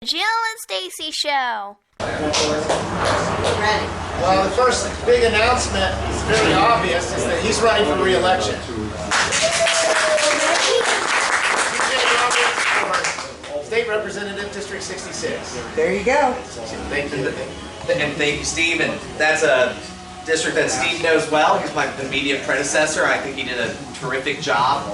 Jill and Stacy Show. Ready. Well, the first big announcement is very obvious, is that he's running for re-election. State Representative, District 66. There you go. Thank you. And thank you, Steve. And that's a district that Steve knows well. He's my immediate predecessor. I think he did a terrific job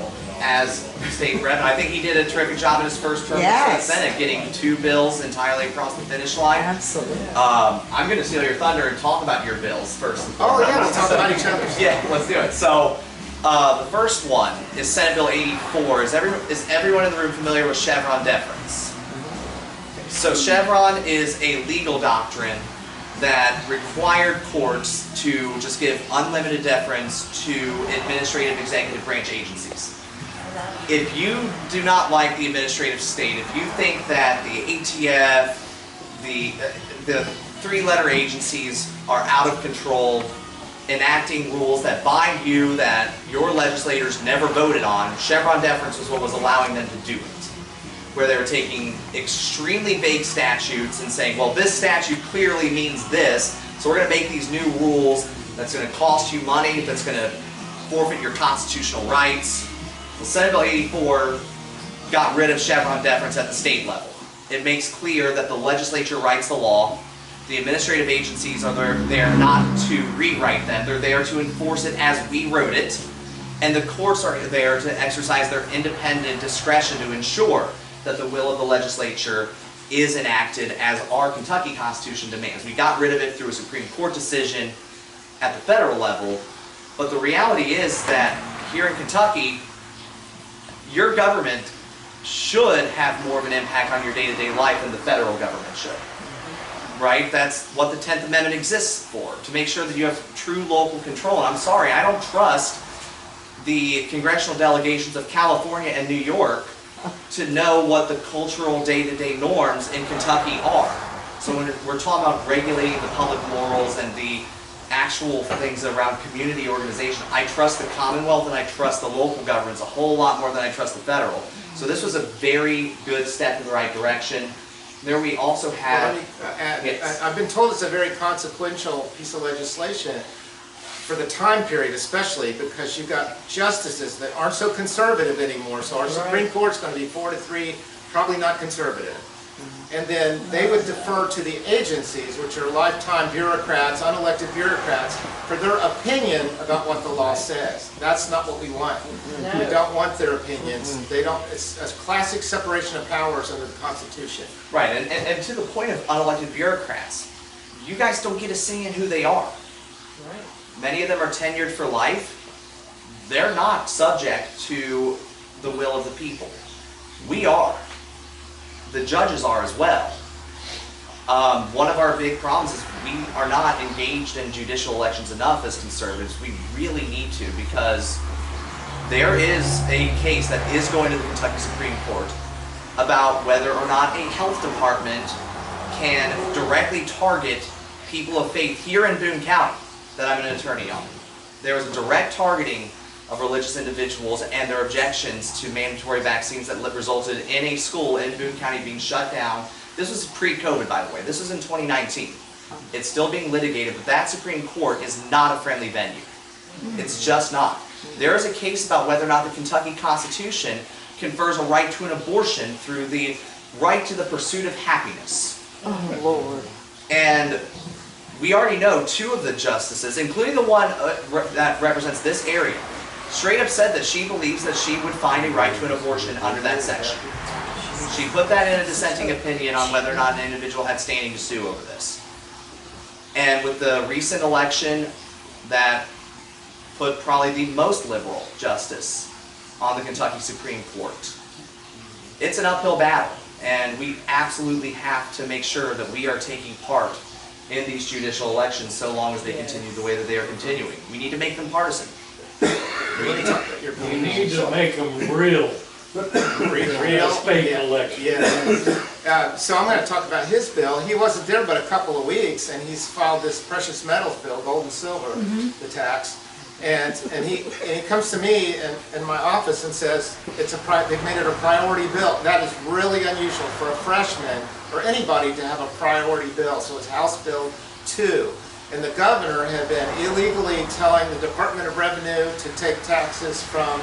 as state rep. I think he did a terrific job in his first term in the state senate, getting 2 bills entirely across the finish line. Absolutely. I'm going to steal your thunder and talk about your bills first. Oh yeah, we'll talk about each other's. Yeah, let's do it. So the first one is Senate Bill 84. Is everyone in the room familiar with Chevron deference? So Chevron is a legal doctrine that required courts to just give unlimited deference to administrative executive branch agencies. If you do not like the administrative state, if you think that the ATF, the 3-letter agencies are out of control, enacting rules that bind you that your legislators never voted on, Chevron deference was what was allowing them to do it. Where they were taking extremely vague statutes and saying, well, this statute clearly means this, so we're going to make these new rules that's going to cost you money, that's going to forfeit your constitutional rights. Well, Senate Bill 84 got rid of Chevron deference at the state level. It makes clear that the legislature writes the law. The administrative agencies are there not to rewrite them. They're there to enforce it as we wrote it. And the courts are there to exercise their independent discretion to ensure that the will of the legislature is enacted as our Kentucky Constitution demands. We got rid of it through a Supreme Court decision at the federal level, but the reality is that here in Kentucky, your government should have more of an impact on your day-to-day life than the federal government should. Right? That's what the 10th Amendment exists for, to make sure that you have true local control. And I'm sorry, I don't trust the congressional delegations of California and New York to know what the cultural day-to-day norms in Kentucky are. So when we're talking about regulating the public morals and the actual things around community organization, I trust the Commonwealth and I trust the local governments a whole lot more than I trust the federal. So this was a very good step in the right direction. There we also have... I've been told it's a very consequential piece of legislation for the time period especially, because you've got justices that aren't so conservative anymore. So our Supreme Court's going to be 4-3, probably not conservative. And then they would defer to the agencies, which are lifetime bureaucrats, unelected bureaucrats, for their opinion about what the law says. That's not what we want. We don't want their opinions. They don't. It's a classic separation of powers under the Constitution. Right, and to the point of unelected bureaucrats, you guys don't get a say in who they are. Right. Many of them are tenured for life. They're not subject to the will of the people. We are. The judges are as well. One of our big problems is we are not engaged in judicial elections enough as conservatives. We really need to, because there is a case that is going to the Kentucky Supreme Court about whether or not a health department can directly target people of faith here in Boone County that I'm an attorney on. There was a direct targeting of religious individuals and their objections to mandatory vaccines that resulted in a school in Boone County being shut down. This was pre-COVID, by the way. This was in 2019. It's still being litigated, but that Supreme Court is not a friendly venue. It's just not. There is a case about whether or not the Kentucky Constitution confers a right to an abortion through the right to the pursuit of happiness. Oh, Lord. And we already know 2 of the justices, including the one that represents this area, straight up said that she believes that she would find a right to an abortion under that section. She put that in a dissenting opinion on whether or not an individual had standing to sue over this. And with the recent election that put probably the most liberal justice on the Kentucky Supreme Court, it's an uphill battle, and we absolutely have to make sure that we are taking part in these judicial elections so long as they continue the way that they are continuing. We need to make them partisan. You need to make them real. Real state election. Yeah. So I'm going to talk about his bill. He wasn't there but a couple of weeks, and he's filed this precious metals bill, gold and silver, the tax. And he comes to me in my office and says, they've made it a priority bill. That is really unusual for a freshman or anybody to have a priority bill. So it's House Bill 2. And the governor had been illegally telling the Department of Revenue to take taxes from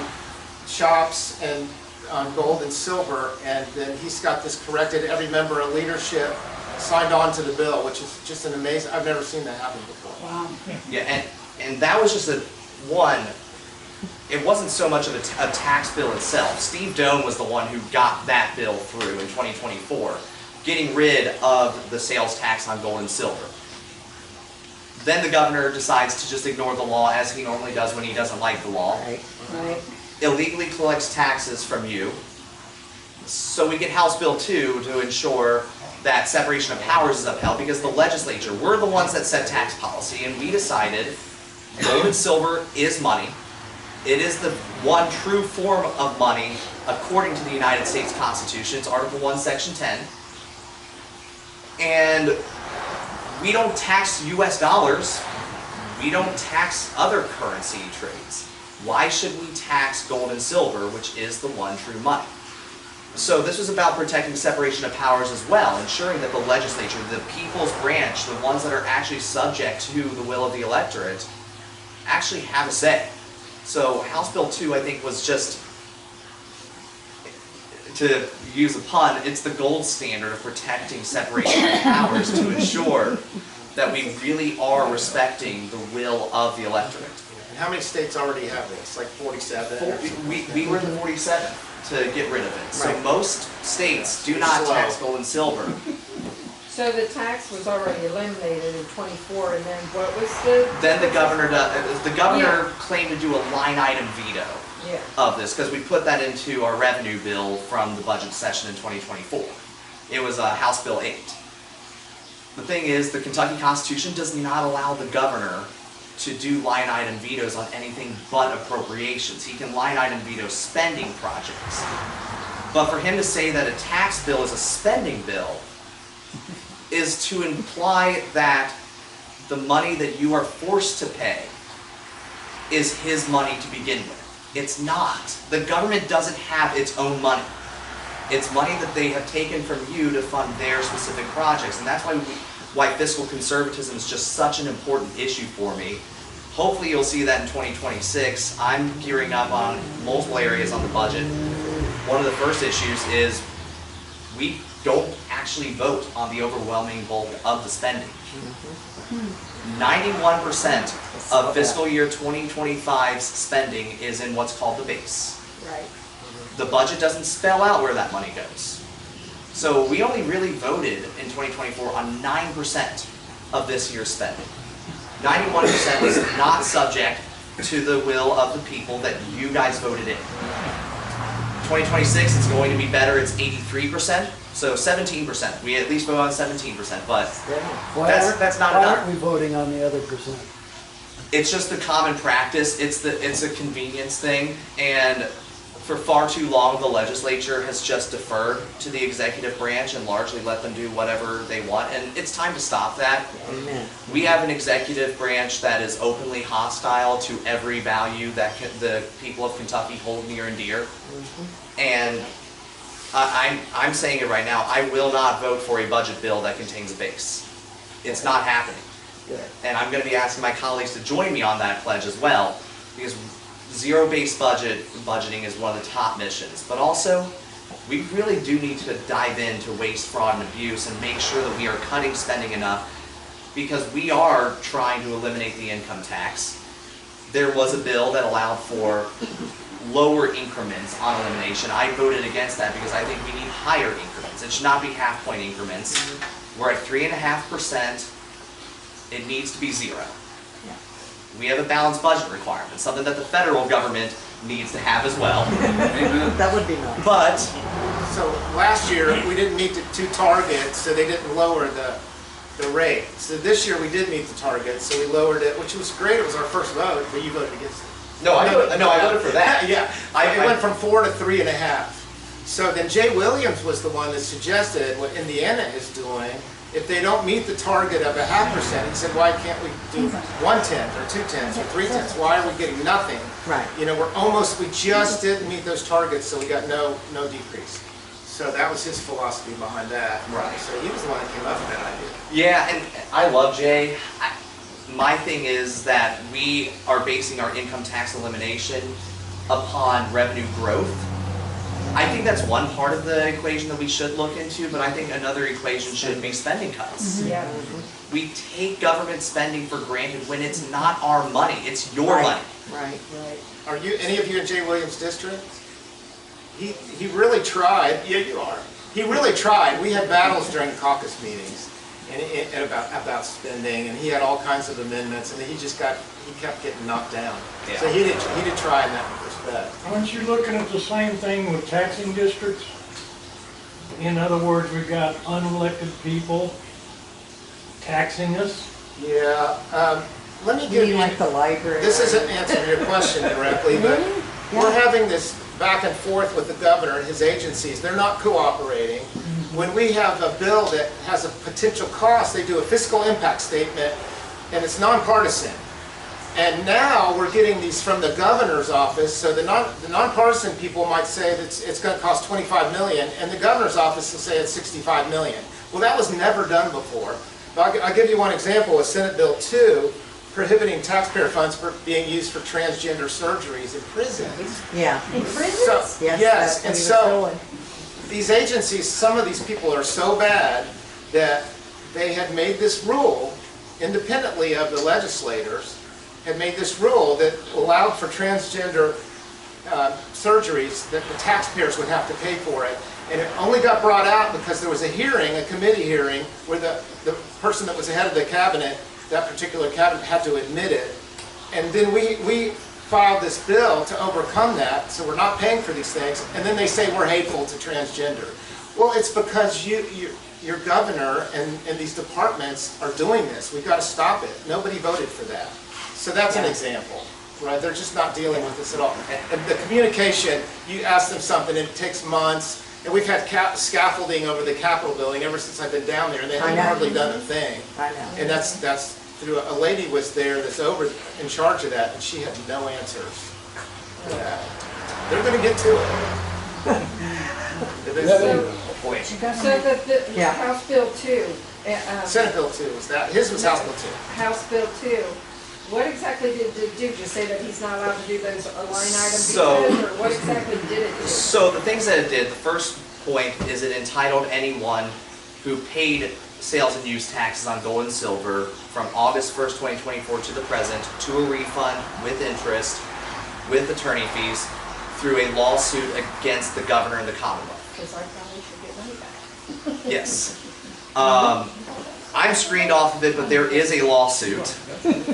shops and on gold and silver, and then he's got this corrected. Every member of leadership signed on to the bill, which is just an amazing, I've never seen that happen before. Wow. Yeah, and that was just it wasn't so much of a tax bill itself. Steve Doan was the one who got that bill through in 2024, getting rid of the sales tax on gold and silver. Then the governor decides to just ignore the law as he normally does when he doesn't like the law. Right. Illegally collects taxes from you. So we get House Bill 2 to ensure that separation of powers is upheld, because the legislature, we're the ones that set tax policy, and we decided gold and silver is money. It is the one true form of money according to the United States Constitution. It's Article 1, Section 10. And we don't tax US dollars. We don't tax other currency trades. Why should we tax gold and silver, which is the one true money? So this was about protecting separation of powers as well, ensuring that the legislature, the people's branch, the ones that are actually subject to the will of the electorate, actually have a say. So House Bill 2, I think, was just, to use a pun, it's the gold standard of protecting separation of powers to ensure that we really are respecting the will of the electorate. And how many states already have this? Like 47? We were the 47th to get rid of it. So Right. most states do not Slow. tax gold and silver. So the tax was already eliminated in 24, and then what was the? Then the governor claimed to do a line item veto Yeah. of this, because we put that into our revenue bill from the budget session in 2024. It was House Bill 8. The thing is, the Kentucky Constitution does not allow the governor to do line item vetoes on anything but appropriations. He can line item veto spending projects. But for him to say that a tax bill is a spending bill is to imply that the money that you are forced to pay is his money to begin with. It's not. The government doesn't have its own money. It's money that they have taken from you to fund their specific projects, and that's why fiscal conservatism is just such an important issue for me. Hopefully you'll see that in 2026. I'm gearing up on multiple areas on the budget. One of the first issues is we don't actually vote on the overwhelming bulk of the spending. 91% of fiscal year 2025's spending is in what's called the base. Right. The budget doesn't spell out where that money goes. So we only really voted in 2024 on 9% of this year's spending. 91% was not subject to the will of the people that you guys voted in. 2026, it's going to be better. It's 83%, so 17%. We at least vote on 17%, but that's not Why enough. aren't we voting on the other percent? It's just the common practice. It's a convenience thing, and for far too long, the legislature has just deferred to the executive branch and largely let them do whatever they want, and it's time to stop that. Amen. We have an executive branch that is openly hostile to every value that the people of Kentucky hold near and dear. And I'm saying it right now, I will not vote for a budget bill that contains a base. It's not happening. And I'm going to be asking my colleagues to join me on that pledge as well, because zero-based budgeting is one of the top missions. But also, we really do need to dive into waste, fraud, and abuse and make sure that we are cutting spending enough, because we are trying to eliminate the income tax. There was a bill that allowed for lower increments on elimination. I voted against that because I think we need higher increments. It should not be half-point increments. We're at 3.5%. It needs to be 0. We have a balanced budget requirement, something that the federal government needs to have as well. That would be nice. But So last year, we didn't meet the 2 targets, so they didn't lower the rate. So this year, we did meet the target, so we lowered it, which was great. It was our first vote, but you voted against it. I voted for that. Yeah, it went from 4 to 3.5. So then Jay Williams was the one that suggested what Indiana is doing. If they don't meet the target of 0.5%, he said, why can't we do 1/10 or 2/10 or 3/10? Why are we getting nothing? Right. You know, we just didn't meet those targets, so we got no decrease. So that was his philosophy behind that. Right. So he was the one that came up with that idea. Yeah, and I love Jay. My thing is that we are basing our income tax elimination upon revenue growth. I think that's one part of the equation that we should look into, but I think another equation should be spending cuts. Yeah. We take government spending for granted when it's not our money, it's your Right. money. Right. Are you, any of you in Jay Williams' district? He really tried. Yeah, you are. He really tried. We had battles during caucus meetings and about spending, and he had all kinds of amendments, and he kept getting knocked down. Yeah. So he did try in that respect. Aren't you looking at the same thing with taxing districts? In other words, we've got unelected people taxing us. Yeah. Let me You give mean you. like the library? This isn't answering your question directly, but we're having this back and forth with the governor and his agencies. They're not cooperating. When we have a bill that has a potential cost, they do a fiscal impact statement, and it's nonpartisan. And now we're getting these from the governor's office, so the nonpartisan people might say that it's going to cost 25 million, and the governor's office will say it's 65 million. Well, that was never done before. I'll give you one example with Senate Bill 2, prohibiting taxpayer funds for being used for transgender surgeries in prisons. Yeah. In So, prisons? Yes, and that's what he was so doing. these agencies, some of these people are so bad that they had made this rule, independently of the legislators, had made this rule that allowed for transgender surgeries that the taxpayers would have to pay for it. And it only got brought out because there was a hearing, a committee hearing, where the person that was the head of the cabinet, that particular cabinet, had to admit it. And then we filed this bill to overcome that, so we're not paying for these things, and then they say we're hateful to transgender. Well, it's because your governor and these departments are doing this. We've got to stop it. Nobody voted for that. So that's an example, right? They're just not dealing with this at all. And the communication, you ask them something, and it takes months, and we've had scaffolding over the Capitol building ever since I've been down there, and they I haven't know. hardly done a thing. I know. And that's through, a lady was there that's in charge of that, and she had no answers for that. They're gonna get to it. Eventually. Boy. So the Yeah. House Bill 2, Senate Bill 2 was that, his was House Bill 2. House Bill 2, what exactly did it do? Just say that he's not allowed to do those line items So- because, or what exactly did it do? So the things that it did, the first point is it entitled anyone who paid sales and use taxes on gold and silver from August 1st, 2024 to the present to a refund with interest, with attorney fees, through a lawsuit against the governor and the Commonwealth. Because I probably should get money back. Yes. I'm screened off of it, but there is a lawsuit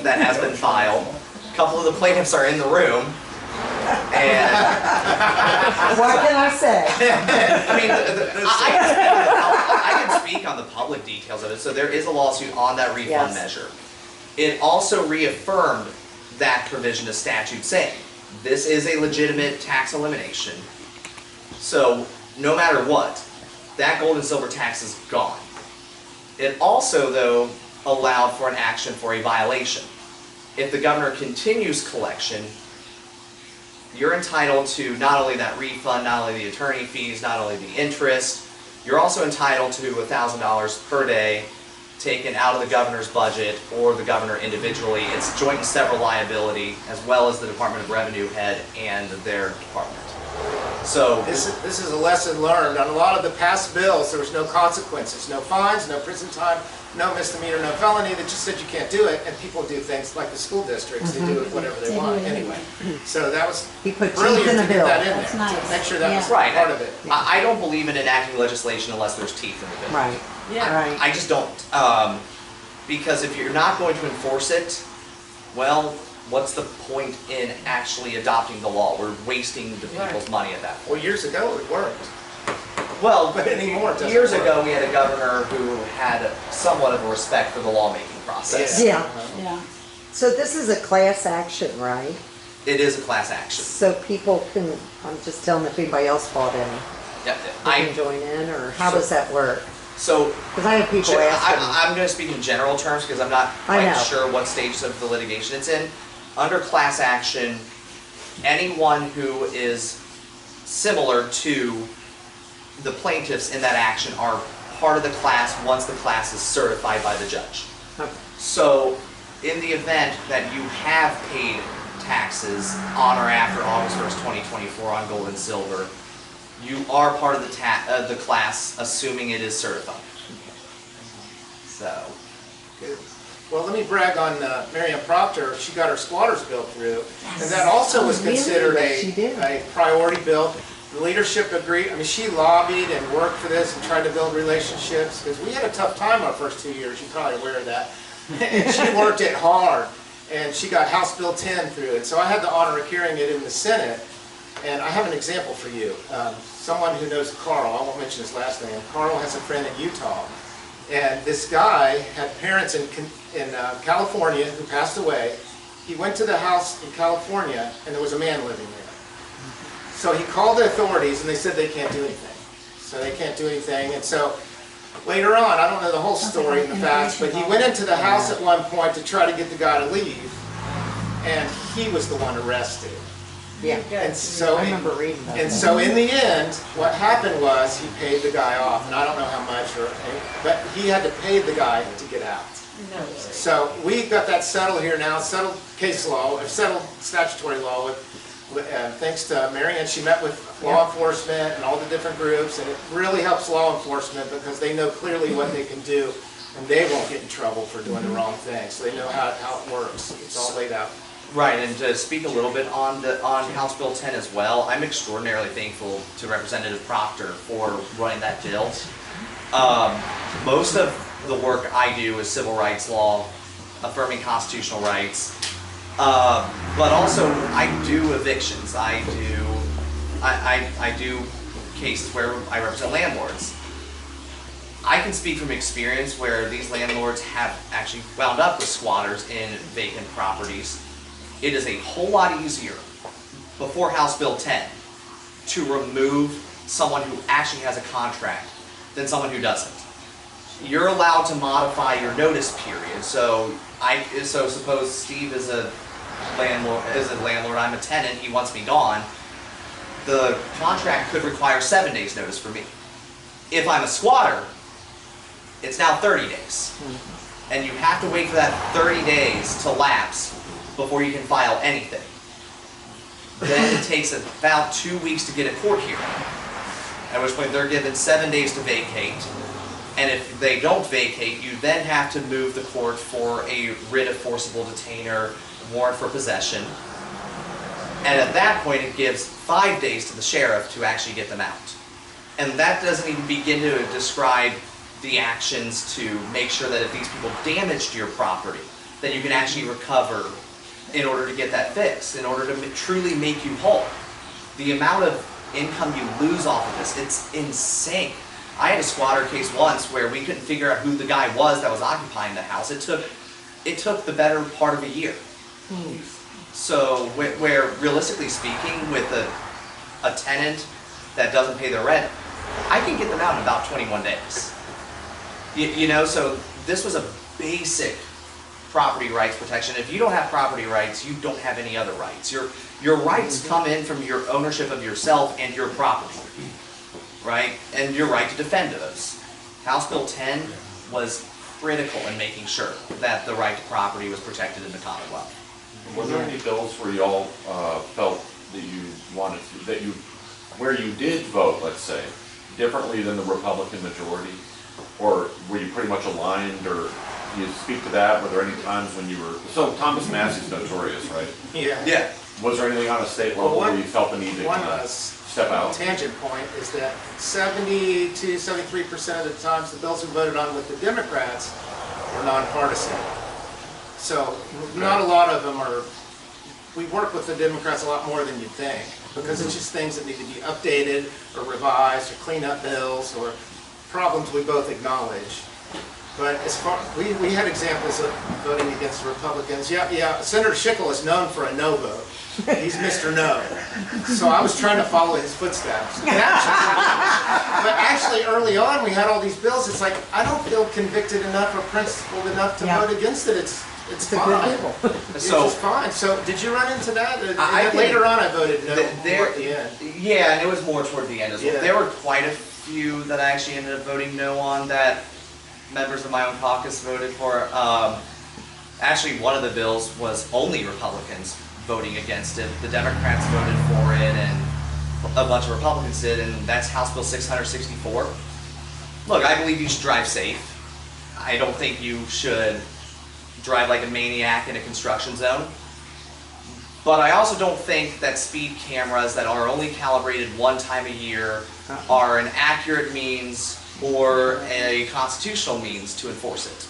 that has been filed. A couple of the plaintiffs are in the room. And What can I say? I mean, I can speak on the public details of it. So there is a lawsuit on that refund Yes. measure. It also reaffirmed that provision of statute saying this is a legitimate tax elimination. So no matter what, that gold and silver tax is gone. It also, though, allowed for an action for a violation. If the governor continues collection, you're entitled to not only that refund, not only the attorney fees, not only the interest, you're also entitled to $1,000 per day taken out of the governor's budget or the governor individually. It's joint and several liability, as well as the Department of Revenue head and their department. So This is a lesson learned. On a lot of the past bills, there was no consequences, no fines, no prison time, no misdemeanor, no felony. They just said you can't do it, and people do things like the school districts. They do it whatever they want anyway. So that was He put teeth brilliant in to the get bill. that in That's there, nice. to make sure that was Yeah. Right. part of it. I don't believe in enacting legislation unless there's teeth in the bill. Right. Yeah. Right. I just don't. Because if you're not going to enforce it, well, what's the point in actually adopting the law? We're wasting the people's money at that point. Well, years ago, it worked. Well, But anymore, it doesn't years work. ago, we had a governor who had somewhat of a respect for the lawmaking process. Yeah. Yeah. So this is a class action, right? It is a class action. So people can, I'm just telling if anybody else bought any. Yep. They can join in, or how does that work? So Because I have people asking me. I'm going to speak in general terms because I'm not I quite know. sure what stages of the litigation it's in. Under class action, anyone who is similar to the plaintiffs in that action are part of the class once the class is certified by the judge. Okay. So in the event that you have paid taxes on or after August 1st, 2024 on gold and silver, you are part of the class, assuming it is certified. So, Good. Well, let me brag on Miriam Proctor. She got her squatters bill through, and that also was Really? considered Yes, she did. a priority bill. The leadership agreed. I mean, she lobbied and worked for this and tried to build relationships, because we had a tough time our first 2 years. You're probably aware of that. And she worked it hard, and she got House Bill 10 through it. So I had the honor of hearing it in the Senate, and I have an example for you. Someone who knows Carl, I won't mention his last name. Carl has a friend in Utah, and this guy had parents in California who passed away. He went to the house in California, and there was a man living there. So he called the authorities, and they said they can't do anything. So they can't do anything, and so later on, I don't know the whole story and the facts, but he went into the house at one point to try to get the guy to leave, and he was the one arrested. Yeah. And so, I remember reading that. and so in the end, what happened was he paid the guy off, and I don't know how much, but he had to pay the guy to get out. So we got that settled here now, settled case law, settled statutory law thanks to Mary Ann. She met with law enforcement and all the different groups, and it really helps law enforcement because they know clearly what they can do, and they won't get in trouble for doing the wrong thing. So they know how it works. It's all laid out. right, and to speak a little bit on House Bill 10 as well, I'm extraordinarily thankful to Representative Proctor for running that bill. Most of the work I do is civil rights law, affirming constitutional rights, but also I do evictions. I do cases where I represent landlords. I can speak from experience where these landlords have actually wound up with squatters in vacant properties. It is a whole lot easier before House Bill 10 to remove someone who actually has a contract than someone who doesn't. You're allowed to modify your notice period. So suppose Steve is a landlord, I'm a tenant, he wants me gone. The contract could require 7 days notice for me. If I'm a squatter, it's now 30 days. And you have to wait for that 30 days to lapse before you can file anything. Then it takes about 2 weeks to get a court hearing, at which point they're given 7 days to vacate. And if they don't vacate, you then have to move the court for a writ of forcible detainer, warrant for possession. And at that point, it gives 5 days to the sheriff to actually get them out. And that doesn't even begin to describe the actions to make sure that if these people damaged your property, that you can actually recover in order to get that fixed, in order to truly make you whole. The amount of income you lose off of this, it's insane. I had a squatter case once where we couldn't figure out who the guy was that was occupying the house. It took the better part of a year. So where realistically speaking, with a tenant that doesn't pay their rent, I can get them out in about 21 days. You know, so this was a basic property rights protection. If you don't have property rights, you don't have any other rights. Your rights come in from your ownership of yourself and your property, right? And your right to defend those. House Bill 10 was critical in making sure that the right to property was protected in the Commonwealth. Was there any bills where y'all felt that you wanted to, where you did vote, let's say, differently than the Republican majority? Or were you pretty much aligned, or you speak to that? Were there any times when you were, so Thomas Massey's notorious, right? Yeah. Yeah. Was there anything on a state level where you felt the need to kind of step out? Tangent point is that 70 to 73% of the times the bills we voted on with the Democrats were nonpartisan. So not a lot of them are, we work with the Democrats a lot more than you'd think, because it's just things that need to be updated or revised or clean up bills or problems we both acknowledge. But as far, we had examples of voting against the Republicans. Yeah, Senator Schickel is known for a no vote. He's Mr. No. So I was trying to follow his footsteps. But actually, early on, we had all these bills. It's like, I don't feel convicted enough or principled enough to vote against it. It's a fine. good deal. It's So- just fine. So did you run into that? I did. Later on, I voted no There- at the end. Yeah, and it was more toward the end as well. Yeah. There were quite a few that I actually ended up voting no on that members of my own caucus voted for. Actually, one of the bills was only Republicans voting against it. The Democrats voted for it, and a bunch of Republicans did, and that's House Bill 664. Look, I believe you should drive safe. I don't think you should drive like a maniac in a construction zone. But I also don't think that speed cameras that are only calibrated one time a year are an accurate means or a constitutional means to enforce it.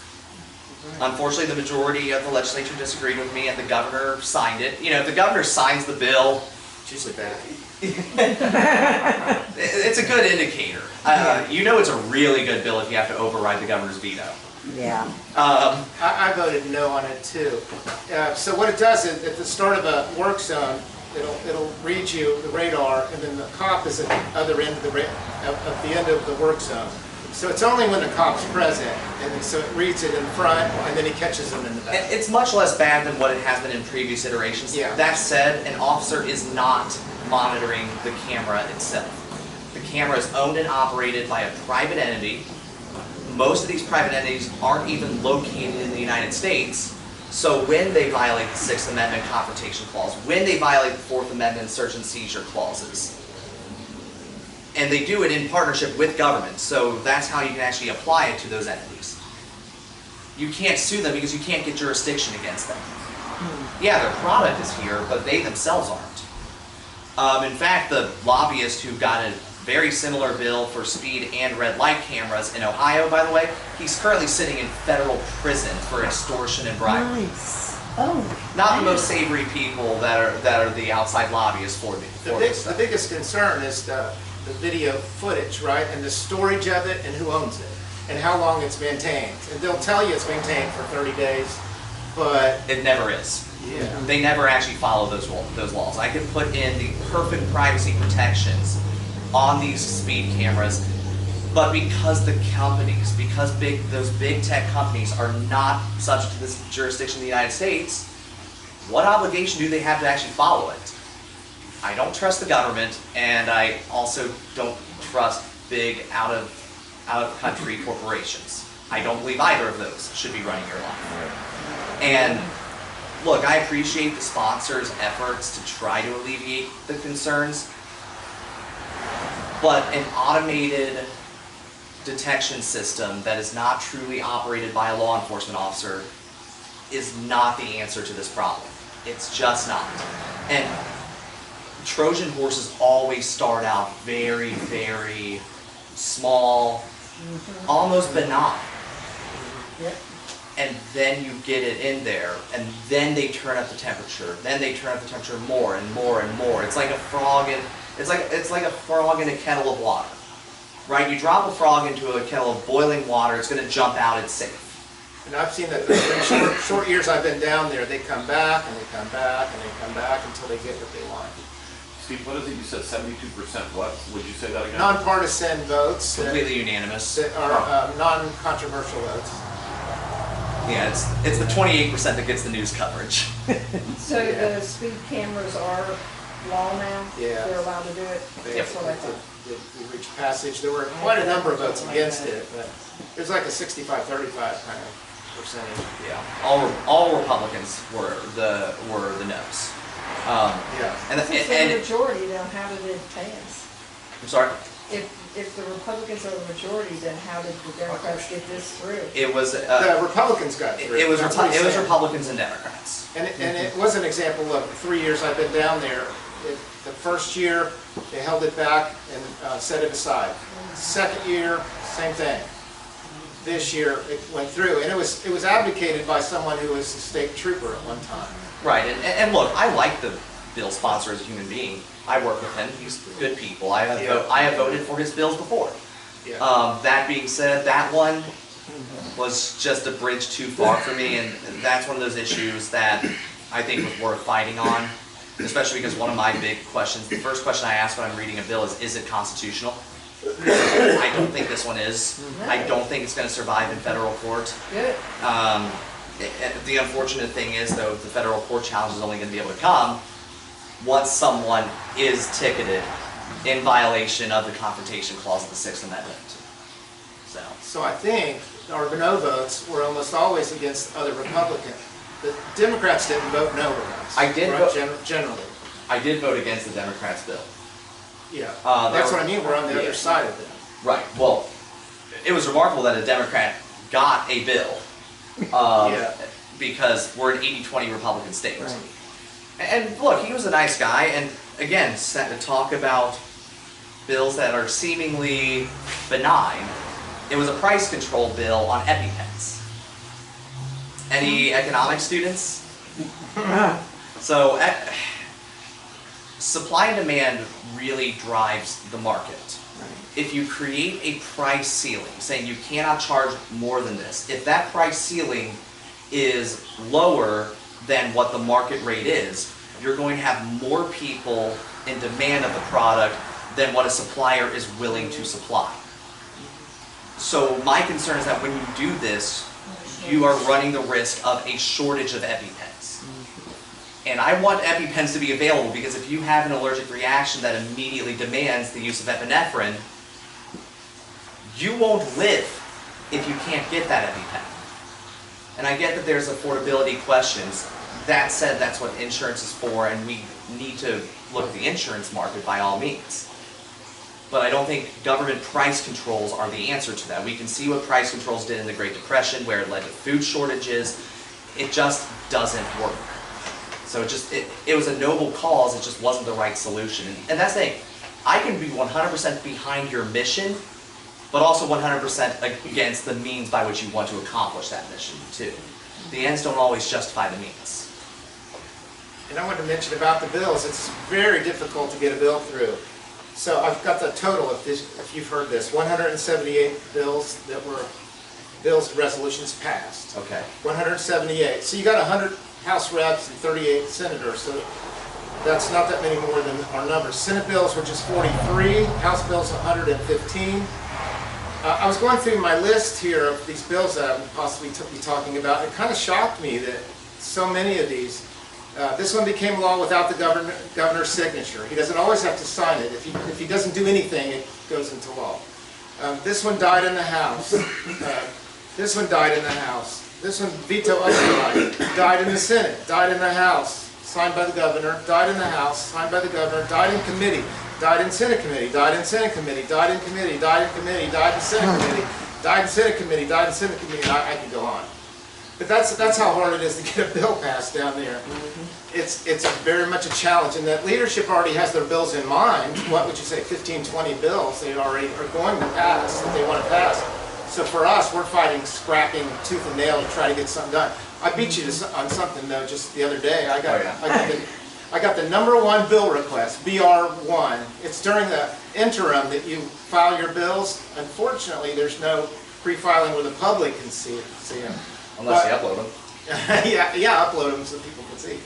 Unfortunately, the majority of the legislature disagreed with me, and the governor signed it. You know, if the governor signs the bill, It's usually bad. it's a good indicator. You know it's a really good bill if you have to override the governor's veto. Yeah. I voted no on it too. So what it does is, at the start of a work zone, it'll read you the radar, and then the cop is at the other end of the end of the work zone. So it's only when the cop's present, and so it reads it in front, and then he catches them in the back. It's much less bad than what it has been in previous iterations. Yeah. That said, an officer is not monitoring the camera itself. The camera is owned and operated by a private entity. Most of these private entities aren't even located in the United States. So when they violate the Sixth Amendment Confrontation Clause, when they violate the Fourth Amendment Search and Seizure Clauses, and they do it in partnership with government, so that's how you can actually apply it to those entities. You can't sue them because you can't get jurisdiction against them. Yeah, their product is here, but they themselves aren't. In fact, the lobbyist who got a very similar bill for speed and red light cameras in Ohio, by the way, he's currently sitting in federal prison for extortion and bribery. Nice. Oh. Not the most savory people that are the outside lobbyists for me. The biggest concern is the video footage, right, and the storage of it, and who owns it, and how long it's maintained. And they'll tell you it's maintained for 30 days, but It never is. yeah. They never actually follow those laws. I can put in the perfect privacy protections on these speed cameras, but because the companies, those big tech companies are not subject to this jurisdiction in the United States, what obligation do they have to actually follow it? I don't trust the government, and I also don't trust big out of country corporations. I don't believe either of those should be running your life. And look, I appreciate the sponsors' efforts to try to alleviate the concerns, but an automated detection system that is not truly operated by a law enforcement officer is not the answer to this problem. It's just not. And Trojan horses always start out very, very small, almost benign. Yep. And then you get it in there, and then they turn up the temperature. Then they turn up the temperature more and more and more. It's like a frog in a frog in a kettle of water, right? You drop a frog into a kettle of boiling water, it's going to jump out. It's safe. And I've seen that the short years I've been down there, they come back, and they come back, and they come back until they get what they want. Steve, what is it? You said 72% what? Would you say that again? Nonpartisan votes that Completely unanimous. are non-controversial votes. Yeah, it's the 28% that gets the news coverage. So the speed cameras are law now? Yeah. They're allowed to do it? That's what I thought. It reached passage. There were quite a number of votes against it, but it was like a 65-35 kind of percentage. Yeah, all Republicans were the no's. Yeah. And Since they're the majority, then how did it pass? I'm sorry. If the Republicans are the majority, then how did the Democrats get this through? It was The Republicans got through. it was That's what he's saying. Republicans and Democrats. And it was an example of 3 years I've been down there. The first year, they held it back and set it aside. Second year, same thing. This year, it went through, and it was advocated by someone who was a state trooper at one time. Right, and look, I like the bill sponsor as a human being. I work with him. He's good people. I have voted for his bills before. Yeah. That being said, that one was just a bridge too far for me, and that's one of those issues that I think was worth fighting on, especially because one of my big questions, the first question I ask when I'm reading a bill is it constitutional? I don't think this one is. I don't think it's going to survive in federal court. Good. The unfortunate thing is, though, the federal court challenge is only going to be able to come once someone is ticketed in violation of the Confrontation Clause of the Sixth Amendment. So I think our no votes were almost always against other Republicans. The Democrats didn't vote no with us. I did right, vote- generally. I did vote against the Democrats' bill. Yeah, There that's were- what I mean, we're on the yeah. other side of them. Right. Well, it was remarkable that a Democrat got a bill Yeah. because we're an 80-20 Republican state. Right. And look, he was a nice guy, and again, sat to talk about bills that are seemingly benign. It was a price control bill on EpiPens. Any economics students? So, supply and demand really drives the market. If you create a price ceiling, saying you cannot charge more than this, if that price ceiling is lower than what the market rate is, you're going to have more people in demand of the product than what a supplier is willing to supply. So my concern is that when you do this, you are running the risk of a shortage of EpiPens. And I want EpiPens to be available because if you have an allergic reaction that immediately demands the use of epinephrine, you won't live if you can't get that EpiPen. And I get that there's affordability questions. That said, that's what insurance is for, and we need to look at the insurance market by all means. But I don't think government price controls are the answer to that. We can see what price controls did in the Great Depression, where it led to food shortages. It just doesn't work. So it was a noble cause, it just wasn't the right solution. And that's the thing, I can be 100% behind your mission, but also 100% against the means by which you want to accomplish that mission too. The ends don't always justify the means. And I wanted to mention about the bills, it's very difficult to get a bill through. So I've got the total, if you've heard this, 178 bills that were, bills and resolutions passed. Okay. 178. So you got 100 House reps and 38 senators, so that's not that many more than our numbers. Senate bills were just 43, House bills 115. I was going through my list here of these bills that I would possibly be talking about. It kind of shocked me that so many of these, this one became law without the governor's signature. He doesn't always have to sign it. If he doesn't do anything, it goes into law. This one died in the House. This one died in the House. This one, veto otherwise, died in the Senate, died in the House, signed by the governor, died in the House, signed by the governor, died in committee, died in Senate committee, died in Senate committee, died in committee, died in committee, died in Senate committee, died in Senate committee, died in Senate committee, and I could go on. But that's how hard it is to get a bill passed down there. It's very much a challenge, and that leadership already has their bills in mind. What would you say, 15, 20 bills they already are going to pass, that they want to pass. So for us, we're fighting, scrapping tooth and nail to try to get something done. I beat you on something though just the other day. I got the #1 bill request, BR1. It's during the interim that you file your bills. Unfortunately, there's no pre-filing where the public can see them. Unless you upload them. yeah, upload them so people can see.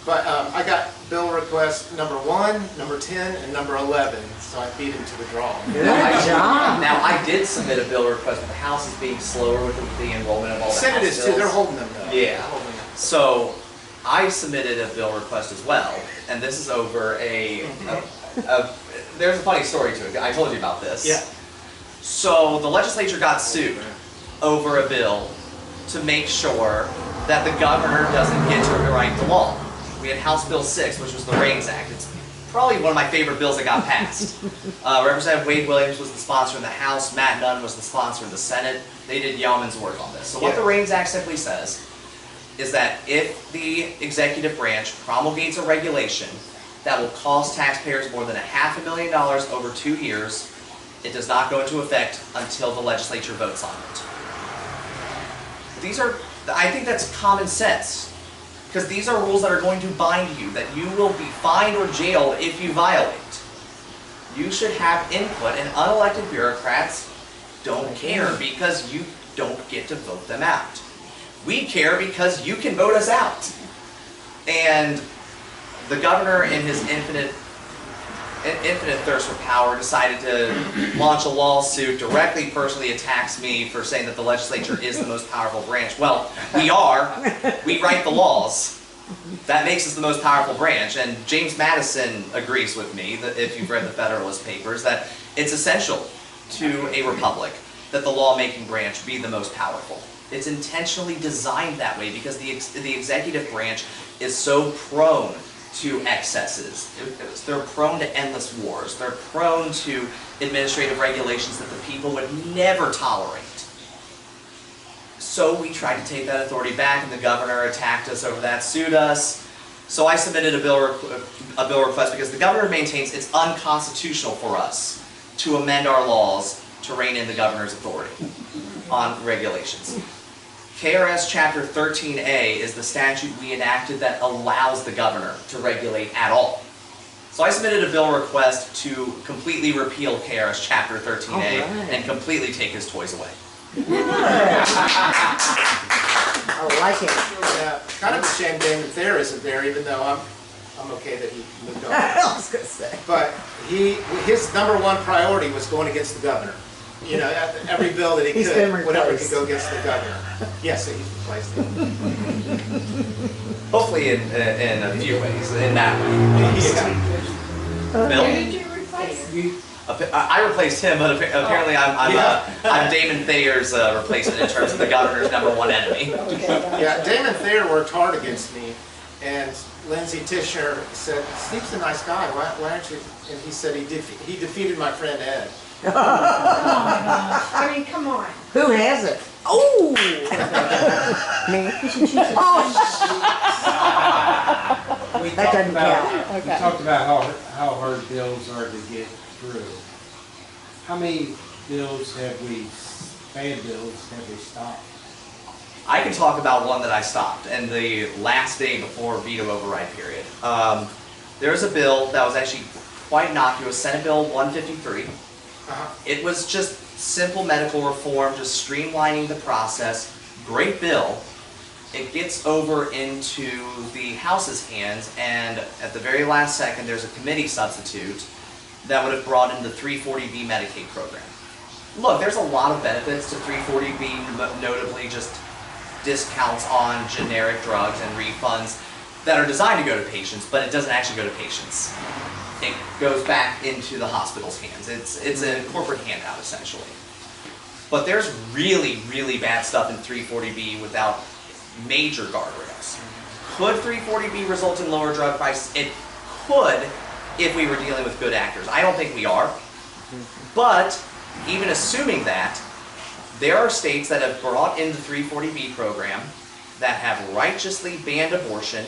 But I got bill request #1, #10, and #11, so I beat him to the draw. Now, I did submit a bill request, but the House is being slower with the enrollment of all the Senate House is too, bills. they're holding them though. Yeah. They're holding them. So, I submitted a bill request as well, and this is over there's a funny story to it. I told you about this. Yeah. So, the legislature got sued over a bill to make sure that the governor doesn't get to rewrite the law. We had House Bill 6, which was the Rawlings Act. It's probably one of my favorite bills that got passed. Representative Wade Williams was the sponsor in the House. Matt Nunn was the sponsor in the Senate. They did yeoman's work on this. So what the Rawlings Act simply says is that if the executive branch promulgates a regulation that will cost taxpayers more than $500,000 over 2 years, it does not go into effect until the legislature votes on it. I think that's common sense. Because these are rules that are going to bind you, that you will be fined or jailed if you violate. You should have input, and unelected bureaucrats don't care because you don't don't get to vote them out. We care because you can vote us out. And the governor, in his infinite thirst for power, decided to launch a lawsuit, directly personally attacks me for saying that the legislature is the most powerful branch. Well, we are. We write the laws. That makes us the most powerful branch. And James Madison agrees with me, that if you've read the Federalist Papers, that it's essential to a republic that the lawmaking branch be the most powerful. It's intentionally designed that way because the executive branch is so prone to excesses. They're prone to endless wars. They're prone to administrative regulations that the people would never tolerate. So we tried to take that authority back, and the governor attacked us over that, sued us. So I submitted a bill request because the governor maintains it's unconstitutional for us to amend our laws to rein in the governor's authority on regulations. KRS Chapter 13A is the statute we enacted that allows the governor to regulate at all. So I submitted a bill request to completely repeal KRS Chapter 13A and completely take his toys away. I like it. Yeah, kind of a shame Damon Thayer isn't there, even though I'm okay that he moved on. I was gonna say. But his number one priority was going against the governor. You know, every bill that he He's been could, whatever replaced. could go against the governor. Yes, so he's replaced him. Hopefully in a few ways, in that way. Bill? Who did you replace? I replaced him, but apparently I'm Damon Thayer's replacement in terms of the governor's number one enemy. Yeah, Damon Thayer worked hard against me, and Lindsay Tishner said, "Steve's a nice guy. Why aren't you?" And he said he defeated my friend Ed. I mean, come on. Who has it? Oh! Me? Oh, We that talked doesn't about, count. we talked about how hard bills are to get through. How many bills have we, bad bills, have we stopped? I can talk about one that I stopped, and the last day before veto override period. There was a bill that was actually quite innocuous, Senate Bill 153. It was just simple medical reform, just streamlining the process. Great bill. It gets over into the House's hands, and at the very last second, there's a committee substitute that would have brought in the 340B Medicaid program. Look, there's a lot of benefits to 340B, notably just discounts on generic drugs and refunds that are designed to go to patients, but it doesn't actually go to patients. It goes back into the hospital's hands. It's a corporate handout, essentially. But there's really, really bad stuff in 340B without major guardrails. Could 340B result in lower drug prices? It could if we were dealing with good actors. I don't think we are. But even assuming that, there are states that have brought in the 340B program that have righteously banned abortion,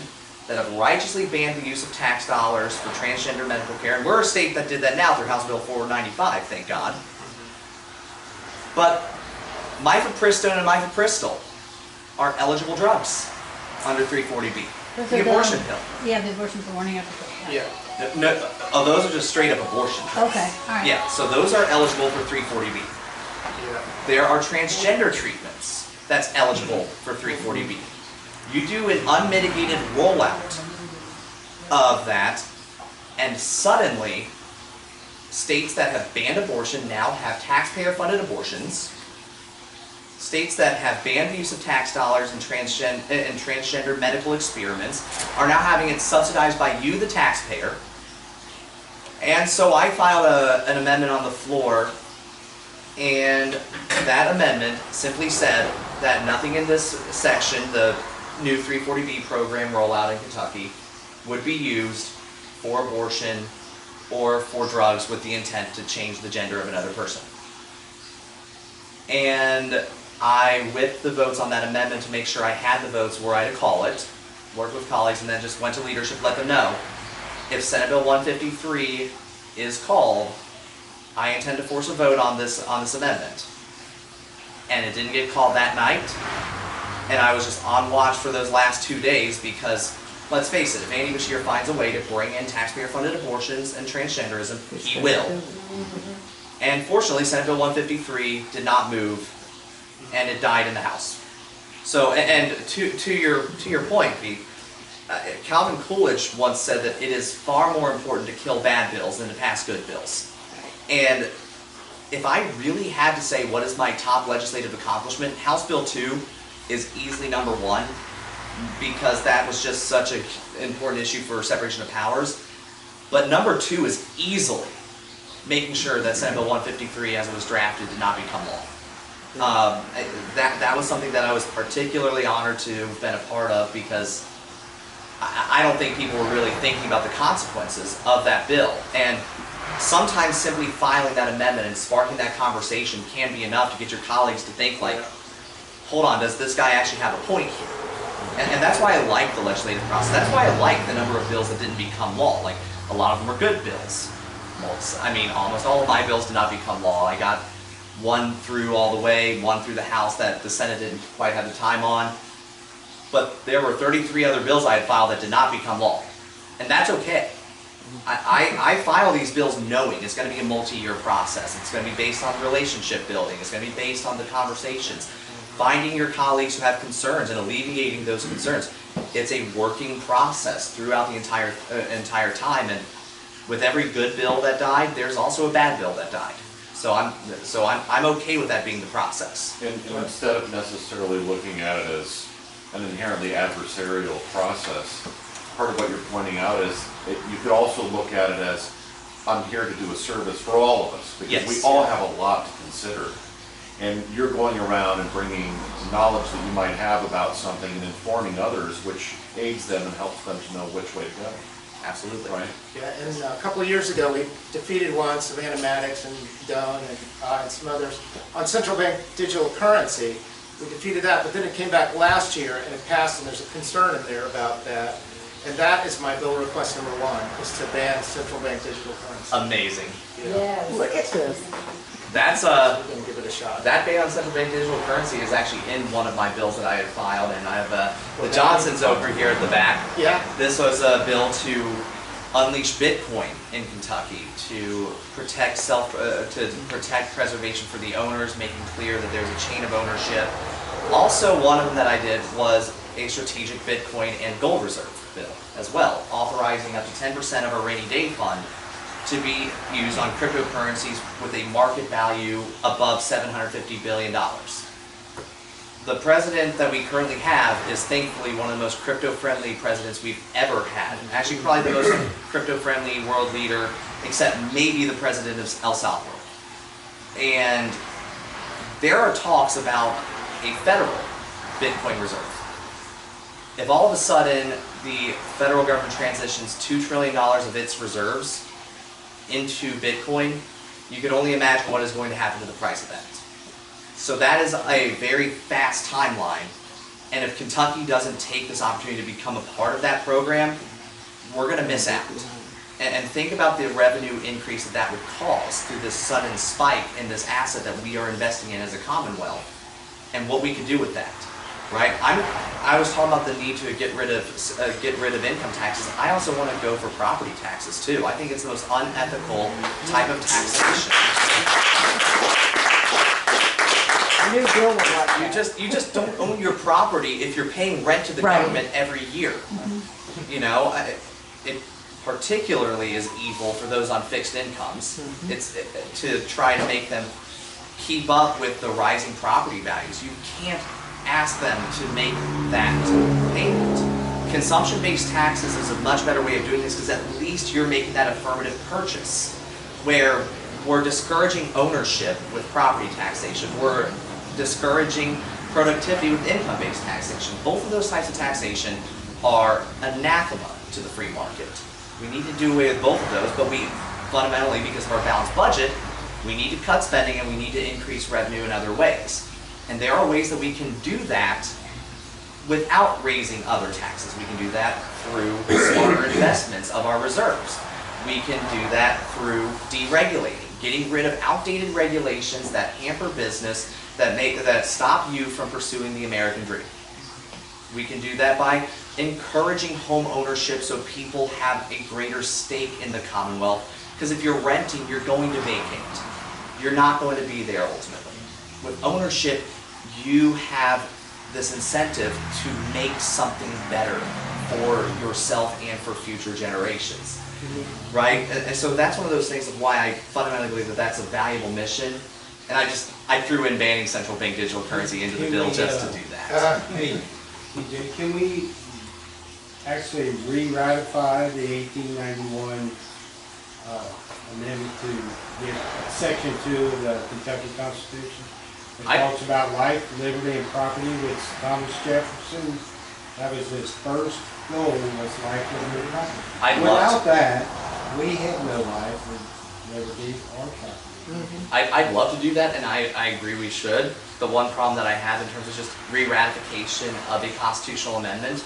that have righteously banned the use of tax dollars for transgender medical care. And we're a state that did that now through House Bill 495, thank God. But mifepristone and mifepristol are eligible drugs under 340B. The abortion pill. Yeah, the abortion for warning episode. Yeah. No, oh, those are just straight up abortion pills. Okay, all right. Yeah, so those are eligible for 340B. Yeah. There are transgender treatments that's eligible for 340B. You do an unmitigated rollout of that, and suddenly, states that have banned abortion now have taxpayer-funded abortions. States that have banned the use of tax dollars in transgender medical experiments are now having it subsidized by you, the taxpayer. And so I filed an amendment on the floor, and that amendment simply said that nothing in this section, the new 340B program rollout in Kentucky, would be used for abortion or for drugs with the intent to change the gender of another person. And I whipped the votes on that amendment to make sure I had the votes were I to call it, worked with colleagues, and then just went to leadership, let them know. If Senate Bill 153 is called, I intend to force a vote on this amendment. And it didn't get called that night, and I was just on watch for those last 2 days because, let's face it, if Andy Beshear finds a way to bring in taxpayer-funded abortions and transgenderism, he will. And fortunately, Senate Bill 153 did not move and it died in the House. So, and to your point, Pete, Calvin Coolidge once said that it is far more important to kill bad bills than to pass good bills. And if I really had to say what is my top legislative accomplishment, House Bill 2 is easily number 1 because that was just such an important issue for separation of powers. But number 2 is easily making sure that Senate Bill 153 as it was drafted did not become law. That was something that I was particularly honored to have been a part of because I don't think people were really thinking about the consequences of that bill. And sometimes simply filing that amendment and sparking that conversation can be enough to get your colleagues to think like, hold on, does this guy actually have a point here? And that's why I like the legislative process. That's why I like the number of bills that didn't become law. Like, a lot of them were good bills. I mean, almost all of my bills did not become law. I got one through all the way, one through the House that the Senate didn't quite have the time on. But there were 33 other bills I had filed that did not become law. And that's okay. I file these bills knowing it's going to be a multi-year process. It's going to be based on relationship building. It's going to be based on the conversations. Finding your colleagues who have concerns and alleviating those concerns. It's a working process throughout the entire time. And with every good bill that died, there's also a bad bill that died. So I'm okay with that being the process. And instead of necessarily looking at it as an inherently adversarial process, part of what you're pointing out is you could also look at it as, I'm here to do a service for all of us, because Yes. we all have a lot to consider. And you're going around and bringing knowledge that you might have about something and informing others, which aids them and helps them to know which way to go. Absolutely. Right? Yeah, and a couple of years ago, we defeated one, Savannah Maddox and Doan and some others, on central bank digital currency. We defeated that, but then it came back last year and it passed, and there's a concern in there about that. And that is my bill request number 1, is to ban central bank digital currency. Amazing. Yes. Look at this. That's We're going to give it a shot. that ban on central bank digital currency is actually in one of my bills that I had filed, and I have the Johnsons over here at the back. Yeah. This was a bill to unleash Bitcoin in Kentucky to protect protect preservation for the owners, making clear that there's a chain of ownership. Also, one of them that I did was a strategic Bitcoin and gold reserve bill as well, authorizing up to 10% of a rainy day fund to be used on cryptocurrencies with a market value above $750 billion. The president that we currently have is thankfully one of the most crypto-friendly presidents we've ever had. Actually, probably the most crypto-friendly world leader, except maybe the president of El Salvador. And there are talks about a federal Bitcoin reserve. If all of a sudden the federal government transitions $2 trillion of its reserves into Bitcoin, you can only imagine what is going to happen to the price of that. So that is a very fast timeline, and if Kentucky doesn't take this opportunity to become a part of that program, we're going to miss out. And think about the revenue increase that that would cause through this sudden spike in this asset that we are investing in as a Commonwealth, and what we could do with that. Right? I was talking about the need to get rid of income taxes. I also want to go for property taxes too. I think it's the most unethical type of taxation. A new bill would like that. You just don't own your property if you're paying rent to the Right. government every year. You know, it particularly is evil for those on fixed incomes. It's to try to make them keep up with the rising property values. You can't ask them to make that payment. Consumption-based taxes is a much better way of doing this because at least you're making that affirmative purchase, where we're discouraging ownership with property taxation. We're discouraging productivity with income-based taxation. Both of those types of taxation are anathema to the free market. We need to do away with both of those, but we fundamentally, because of our balanced budget, we need to cut spending and we need to increase revenue in other ways. And there are ways that we can do that without raising other taxes. We can do that through smarter investments of our reserves. We can do that through deregulating, getting rid of outdated regulations that hamper business, that stop you from pursuing the American dream. We can do that by encouraging home ownership so people have a greater stake in the Commonwealth. Because if you're renting, you're going to vacate. You're not going to be there ultimately. With ownership, you have this incentive to make something better for yourself and for future generations, right? And so that's one of those things of why I fundamentally believe that that's a valuable mission. And I threw in banning central bank digital currency into the bill just to do that. Hey, TJ, can we actually re-ratify the 1891 amendment to get Section 2 of the Kentucky Constitution? It talks about life, liberty, and property, which Thomas Jefferson, that was his first goal, was life, liberty, and property. Without that, we have no life, liberty, or property. I'd love to do that, and I agree we should. The one problem that I have in terms of just re-ratification of a constitutional amendment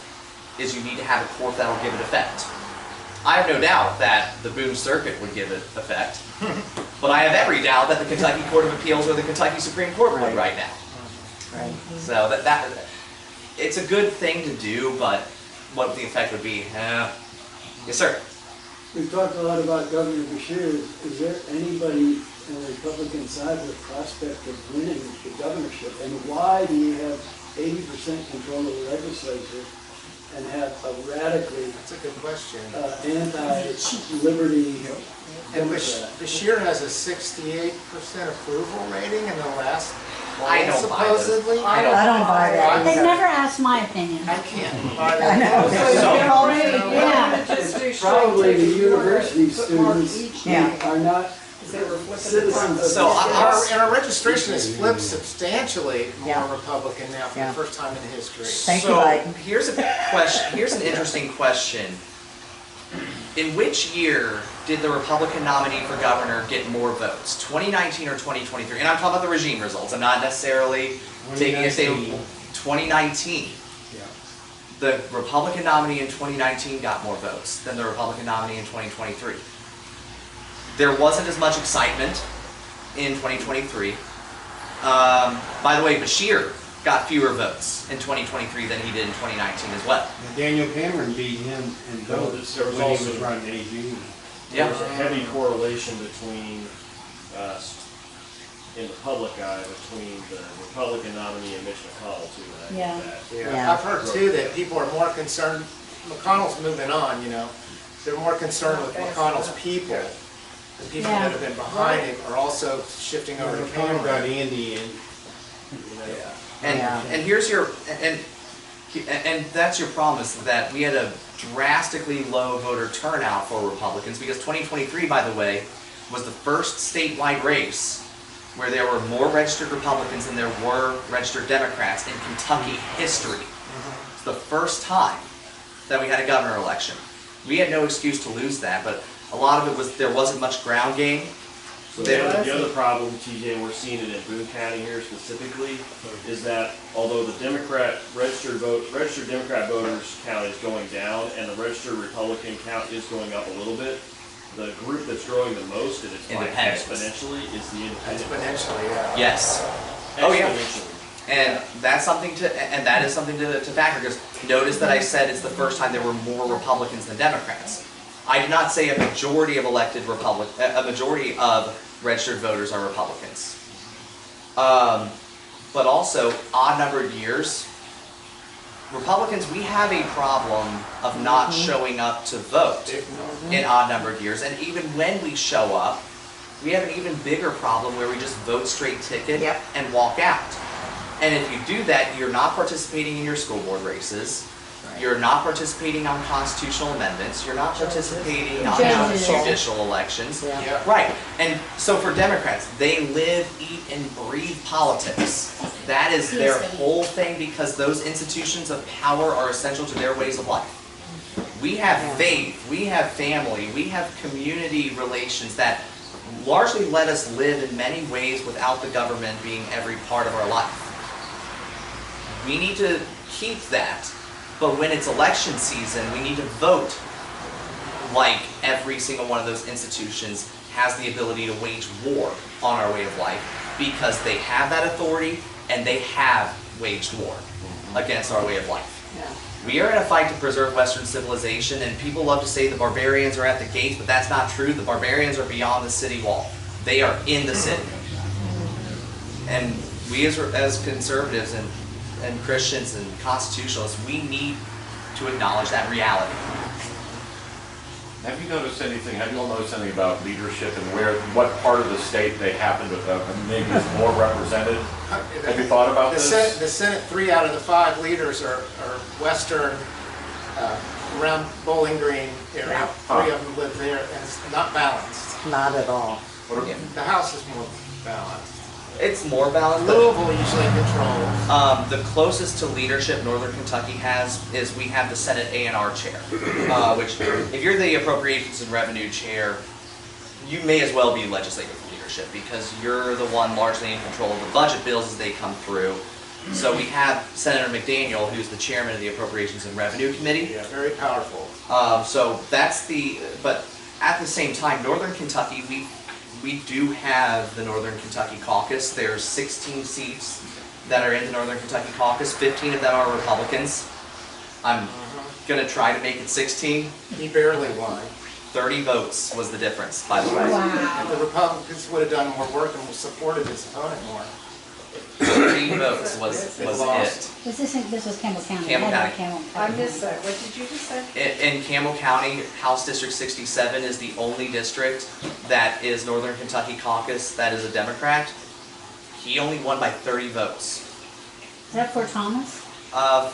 is you need to have a court that will give it effect. I have no doubt that the Boone Circuit would give it effect, but I have every doubt that the Kentucky Court of Appeals or the Kentucky Supreme Court would right now. Right. So that it's a good thing to do, but what the effect would be, yes sir. We've talked a lot about Governor Beshear. Is there anybody on the Republican side with prospect of winning the governorship? And why do you have 80% control of the legislature and have a radically That's a good question. anti-liberty And Democrat? Bashir has a 68% approval rating in the last I poll, don't buy this. supposedly. I don't buy that. They Okay. never asked my opinion. I can't buy that. Yeah. It's probably the university students Yeah. who are not citizens of So the I- state. And our registration has flipped substantially more Yeah. Republican now for Yeah. the first time in history. Thank you, So Biden. here's a question. Here's an interesting question. In which year did the Republican nominee for governor get more votes? 2019 or 2023? And I'm talking about the regime results. I'm not necessarily taking a statement. 2019. Yeah. The Republican nominee in 2019 got more votes than the Republican nominee in 2023. There wasn't as much excitement in 2023. By the way, Bashir got fewer votes in 2023 than he did in 2019 as well. And Daniel Cameron beat him in votes There was when he also- was running AG. Yeah. There's a heavy correlation between, in the public eye, between the Republican nominee and Mitch McConnell too. And I think that- Yeah. I've heard too that people are more concerned, McConnell's moving on, you know. They're more concerned with McConnell's people. The people Yeah. that have been behind him are also shifting over to McConnell got Cameron. Andy in. And Yeah. and here's your and that's your problem is that we had a drastically low voter turnout for Republicans because 2023, by the way, was the first statewide race where there were more registered Republicans than there were registered Democrats in Kentucky history. It's the first time that we had a governor election. We had no excuse to lose that, but a lot of it was there wasn't much ground game. So There- the other problem, TJ, and we're seeing it in Boone County here specifically, is that although the registered Democrat voters count is going down and the registered Republican count is going up a little bit, the group that's growing the most and it's growing Independents. exponentially is the independent. Exponentially, yeah. Yes. Oh yeah. Exponentially. And that's something and that is something to factor because notice that I said it's the first time there were more Republicans than Democrats. I did not say a majority of a majority of registered voters are Republicans. But also odd numbered years. Republicans, we have a problem of not showing up to vote in odd numbered years, and even when we show up, we have an even bigger problem where we just vote straight ticket Yep. and walk out. And if you do that, you're not participating in your school board races. You're not participating on constitutional amendments. You're not participating on Judges. judicial elections. Yeah. Right. And so for Democrats, they live, eat, and breathe politics. That is their whole thing because those institutions of power are essential to their ways of life. We have faith, we have family, we have community relations that largely let us live in many ways without the government being every part of our life. We need to keep that, but when it's election season, we need to vote like every single one of those institutions has the ability to wage war on our way of life because they have that authority and they have waged war against our way of life. We are in a fight to preserve Western civilization, and people love to say the barbarians are at the gates, but that's not true. The barbarians are beyond the city wall. They are in the city. And we as conservatives and Christians and constitutionalists, we need to acknowledge that reality. Have you noticed anything, have you all noticed anything about leadership and what part of the state they happen to, maybe is more represented? Have you thought about this? The Senate, 3 out of the 5 leaders are western, around Bowling Green area. 3 of them live there, and it's not balanced. Not at all. The House is more balanced. It's more balanced. Louisville usually controls. The closest to leadership Northern Kentucky has is we have the Senate A&R chair, which if you're the Appropriations and Revenue chair, you may as well be legislative leadership because you're the one largely in control of the budget bills as they come through. So we have Senator McDaniel, who's the chairman of the Appropriations and Revenue Committee. Yeah, very powerful. So that's but at the same time, Northern Kentucky, we do have the Northern Kentucky Caucus. There's 16 seats that are in the Northern Kentucky Caucus. 15 of them are Republicans. I'm gonna try to make it 16. He barely won. 30 votes was the difference, by the way. If the Republicans would have done more work and supported his opponent more. 30 votes was it. This was Campbell County. Campbell I had County. I missed that. What did you just say? In Campbell County, House District 67 is the only district that is Northern Kentucky Caucus that is a Democrat. He only won by 30 votes. Is that Fort Thomas?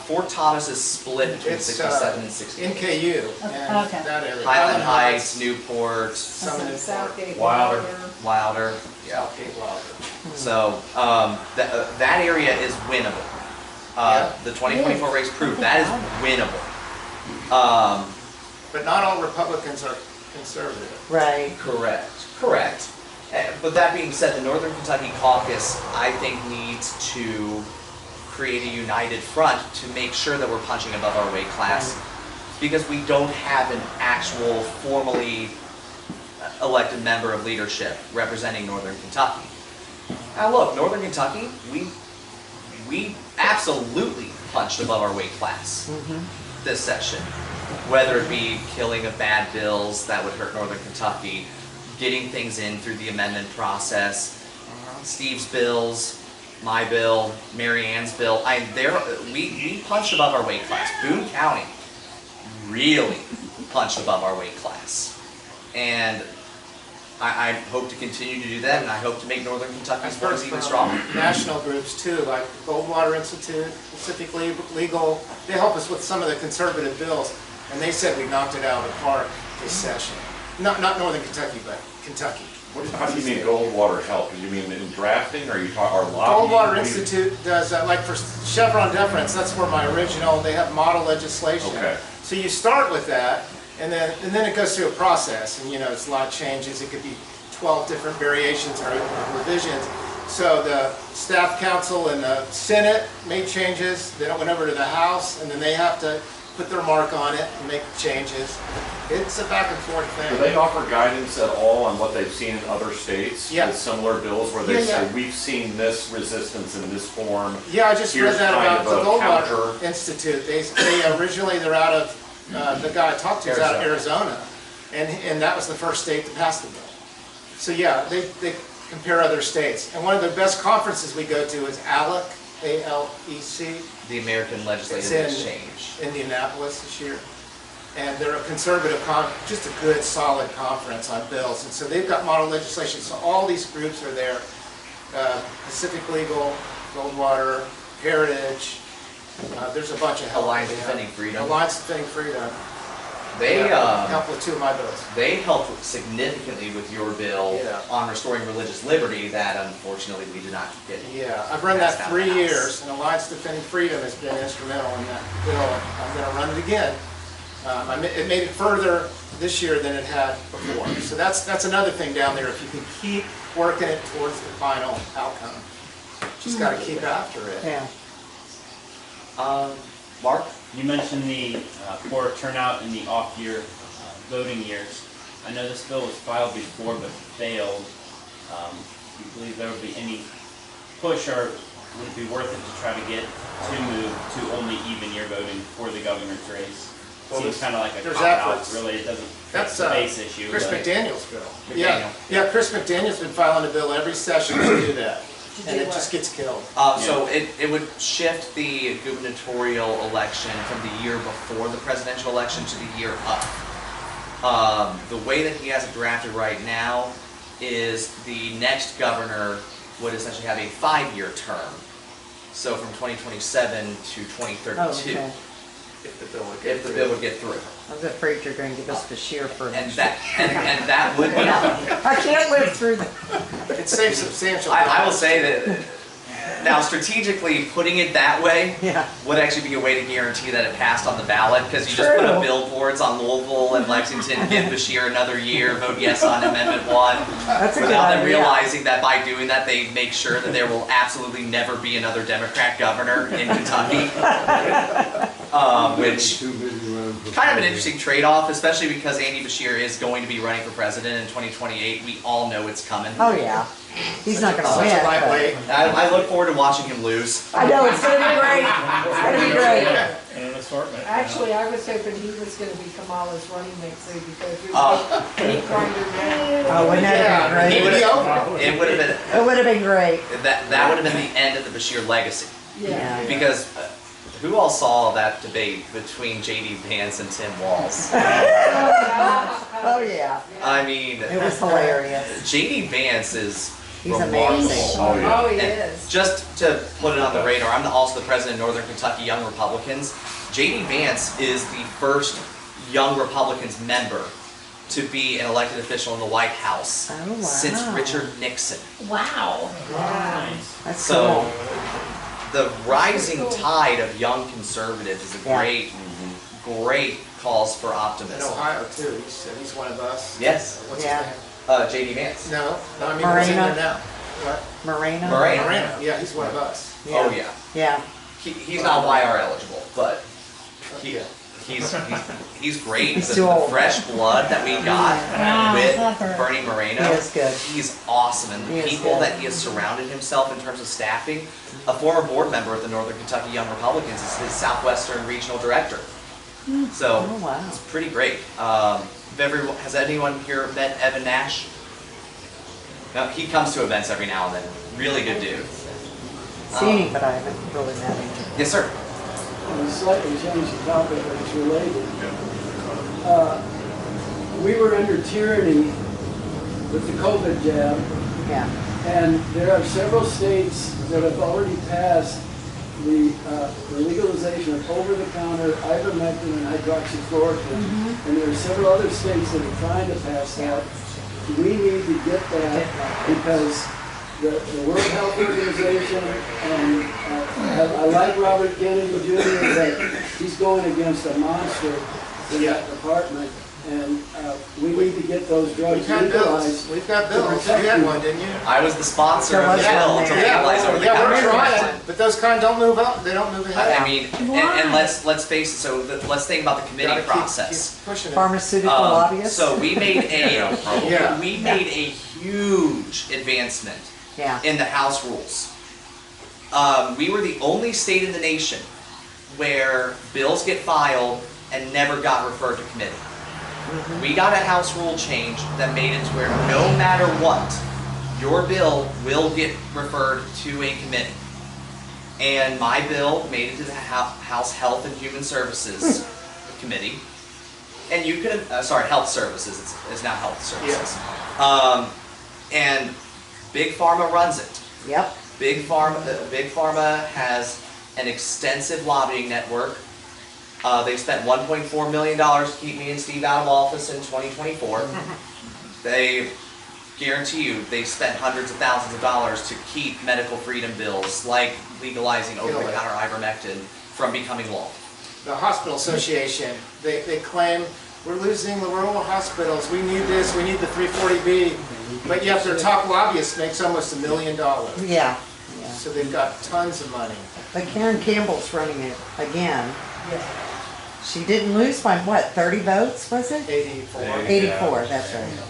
Fort Thomas is split between It's 67 and 68. NKU and Okay. that area. Highland Heights, Newport, Some in Newport. Southgate, Wilder. Wilder. Yeah. Southgate, Wilder. So that area is winnable. Yeah. The 2024 race proved that is winnable. But not all Republicans are conservative. Right. Correct. But that being said, the Northern Kentucky Caucus, I think, needs to create a united front to make sure that we're punching above our weight class, because we don't have an actual formally elected member of leadership representing Northern Kentucky. Now look, Northern Kentucky, we absolutely punched above our weight class this session. Whether it be killing of bad bills that would hurt Northern Kentucky, getting things in through the amendment process, Steve's bills, my bill, Mary Ann's bill. We punched above our weight class. Boone County really punched above our weight class. And I hope to continue to do that, and I hope to make Northern Kentucky's voice even stronger. National groups too, like Goldwater Institute, Pacific Legal, they help us with some of the conservative bills, and they said we knocked it out of the park this session. Not Northern Kentucky, but Kentucky. How do you mean Goldwater help? Do you mean in drafting, or you talk, or lobbying? Goldwater Institute does, like for Chevron deference, that's where my original, they have model legislation. Okay. So you start with that, and then it goes through a process, and it's a lot of changes. It could be 12 different variations or revisions. So the staff council and the Senate made changes, then it went over to the House, and then they have to put their mark on it and make changes. It's a back and forth thing. Do they offer guidance at all on what they've seen in other states? Yeah. With similar bills where they Yeah, say, we've seen this resistance in this form. Yeah, I just read Here's that kind about of the a Goldwater counter. Institute. They originally, they're out of, the guy I talked to is out of Arizona, and that was the first state to pass the bill. So yeah, they compare other states. And one of the best conferences we go to is ALEC, A-L-E-C. The American Legislative It's in Exchange. Indianapolis this year. And they're a conservative, just a good, solid conference on bills. And so they've got model legislation. So all these groups are there. Pacific Legal, Goldwater, Heritage. There's a bunch of help. Alliance Defending Freedom. Alliance Defending Freedom. They help with 2 of my bills. they helped significantly with your bill Yeah. on restoring religious liberty that unfortunately we did not get. Yeah, I've run passed that out of 3 the House. years, and Alliance Defending Freedom has been instrumental in that bill. I'm going to run it again. It made it further this year than it had before. So that's another thing down there. If you can keep working it towards the final outcome, just got to keep after it. Yeah. Mark? You mentioned the poor turnout in the off-year voting years. I know this bill was filed before but failed. Do you believe there would be any push, or would it be worth it to try to get to move to only even year voting for the governor's race? Well, Seems kind of like a there's cop-out, efforts. really. It doesn't That's fix the base issue. Chris but- McDaniel's bill. McDaniel. Yeah, Chris McDaniel's been filing a bill every session to do that. and it just gets killed. So it would shift the gubernatorial election from the year before the presidential election to the year up. The way that he has it drafted right now is the next governor would essentially have a 5-year term. So from 2027 to 2032. Oh, okay. If the bill would If the bill would get through. I was afraid you're going to give us Bashir for And that would be. I can't live through that. It saves substantial. I will say that now strategically putting it that way Yeah. would actually be a way to guarantee that it passed on the ballot, because you just put up True. billboards on Louisville and Lexington, give Bashir another year, vote yes on Amendment 1. That's a good Without them idea. realizing that by doing that they make sure that there will absolutely never be another Democrat governor in Kentucky. Which kind of an interesting trade-off, especially because Andy Bashir is going to be running for president in 2028. We all know it's coming. Oh, yeah. He's not going to Such win. a lightweight. I look forward to watching him lose. I know, it's going to be great. It's going to be great. And an assortment. Actually, I was hoping he was gonna be Kamala's running mate, so he could go through Oh. the meat grinder man. Oh, wouldn't that have been He great? would have It would have been It would have been great. that would have been the end of the Bashir legacy. Yeah. Because who all saw that debate between J.D. Vance and Tim Walz? Oh, yeah. I mean, It was hilarious. J.D. Vance is He's remarkable. amazing. Oh, yeah. Oh, he And is. just to put it on the radar, I'm also the president of Northern Kentucky Young Republicans. J.D. Vance is the first Young Republicans member to be an elected official in the White House Oh, wow. since Richard Nixon. Wow. That's So cool. the rising tide of young conservatives is a Yeah. great cause for In optimism. Ohio too. He's one of us. Yes, What's Yeah. his name? J.D. Vance. No, I mean he's in Moreno. there now. What? Moreno? Moreno. Moreno. Yeah, he's one of us. Oh yeah. Yeah. He's not YR eligible, but Yeah. he's great. He's The too old. fresh blood that we got Wow, with clever. Bernie Moreno, He is good. he's awesome. And He the is people good. that he has surrounded himself in terms of staffing, a former board member of the Northern Kentucky Young Republicans is his Southwestern Regional Director. So Oh, wow. it's pretty great. Has anyone here met Evan Nash? No, he comes to events every now and then. Really good dude. Seen him, but I haven't really met him. Yes, sir. And slightly change the topic, but it's related. We were under tyranny with the COVID jab, Yeah. and there are several states that have already passed the legalization of over-the-counter ivermectin and hydroxychloroquine. And there are several other states that are trying to pass that. We need to get that because the World Health Organization, and I like Robert Kennedy Jr., but he's going against a monster in that department. And we need to get those drugs We've had bills. legalized. We've got to bills. You protect had you. one, didn't you? I was the sponsor of the Yeah, bill to yeah, legalize over the Yeah, we're counter. trying, but those kind don't move up. They don't move ahead. I mean, and let's face it. So let's think about the committee Gotta process. keep pushing it. Pharmaceutical lobbyists? So we made Yeah. we made a huge advancement Yeah. in the House rules. We were the only state in the nation where bills get filed and never got referred to committee. We got a House rule change that made it to where no matter what, your bill will get referred to a committee. And my bill made it to the House Health and Human Services Committee. And you could, Health Services, it's now Health Services. And Big Pharma runs it. Yep. Big Pharma has an extensive lobbying network. They spent $1.4 million to keep me and Steve out of office in 2024. They guarantee you they spent hundreds of thousands of dollars to keep medical freedom bills like legalizing over-the-counter ivermectin from becoming law. The Hospital Association, they claim we're losing the rural hospitals. We need this. We need the 340B. But yet their top lobbyist makes almost $1 million. Yeah. Yeah. So they've got tons of money. But Karen Campbell's running it again. She didn't lose by what, 30 votes, was it? 84. 84, that's right.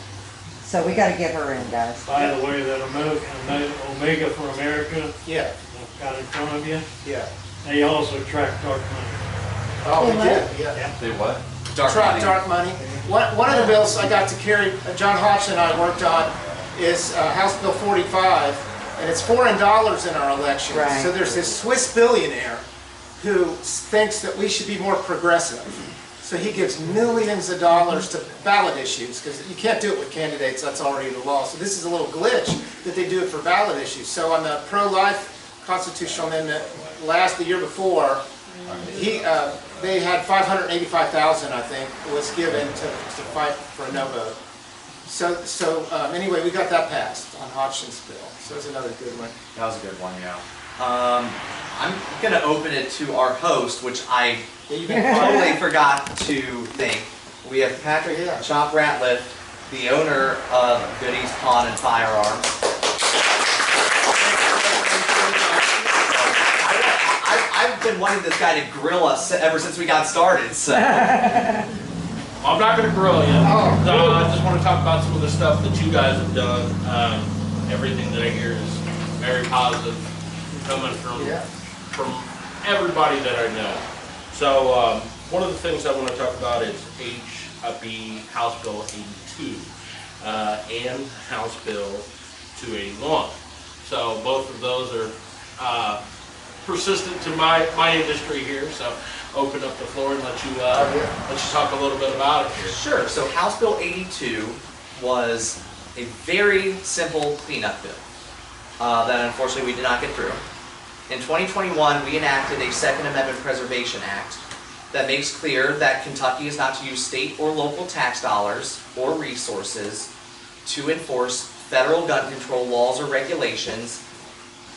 So we gotta get her in, guys. By the way, that Omega for America, Yeah, I've got in front of you, yeah. they also track dark money. Oh, we They did, yeah. They what? Dark money. One of the bills I got to carry, John Hodge and I worked on, is House Bill 45, And it's foreign dollars in our elections. Right. So there's this Swiss billionaire who thinks that we should be more progressive. So he gives millions of dollars to ballot issues, because you can't do it with candidates, that's already the law. So this is a little glitch that they do it for ballot issues. So on the pro-life constitutional amendment the year before, they had 585,000, I think, was given to fight for a no vote. So anyway, we got that passed on Hodgson's bill. So it's another good one. That was a good one, yeah. I'm gonna open it to our host, which I totally forgot to thank. We have Patrick Chop Ratliff, the owner of Goodies Pawn and Firearms. I've been wanting this guy to grill us ever since we got started, so. I'm not going to grill you. I just want to talk about some of the stuff that you guys have done. Everything that I hear is very positive, coming from everybody that I know. So one of the things I want to talk about is HB House Bill 82 and House Bill 281. So both of those are persistent to my industry here. So open up the floor and let you talk a little bit about it here. Sure. So House Bill 82 was a very simple cleanup bill that unfortunately we did not get through. In 2021, we enacted a Second Amendment Preservation Act that makes clear that Kentucky is not to use state or local tax dollars or resources to enforce federal gun control laws or regulations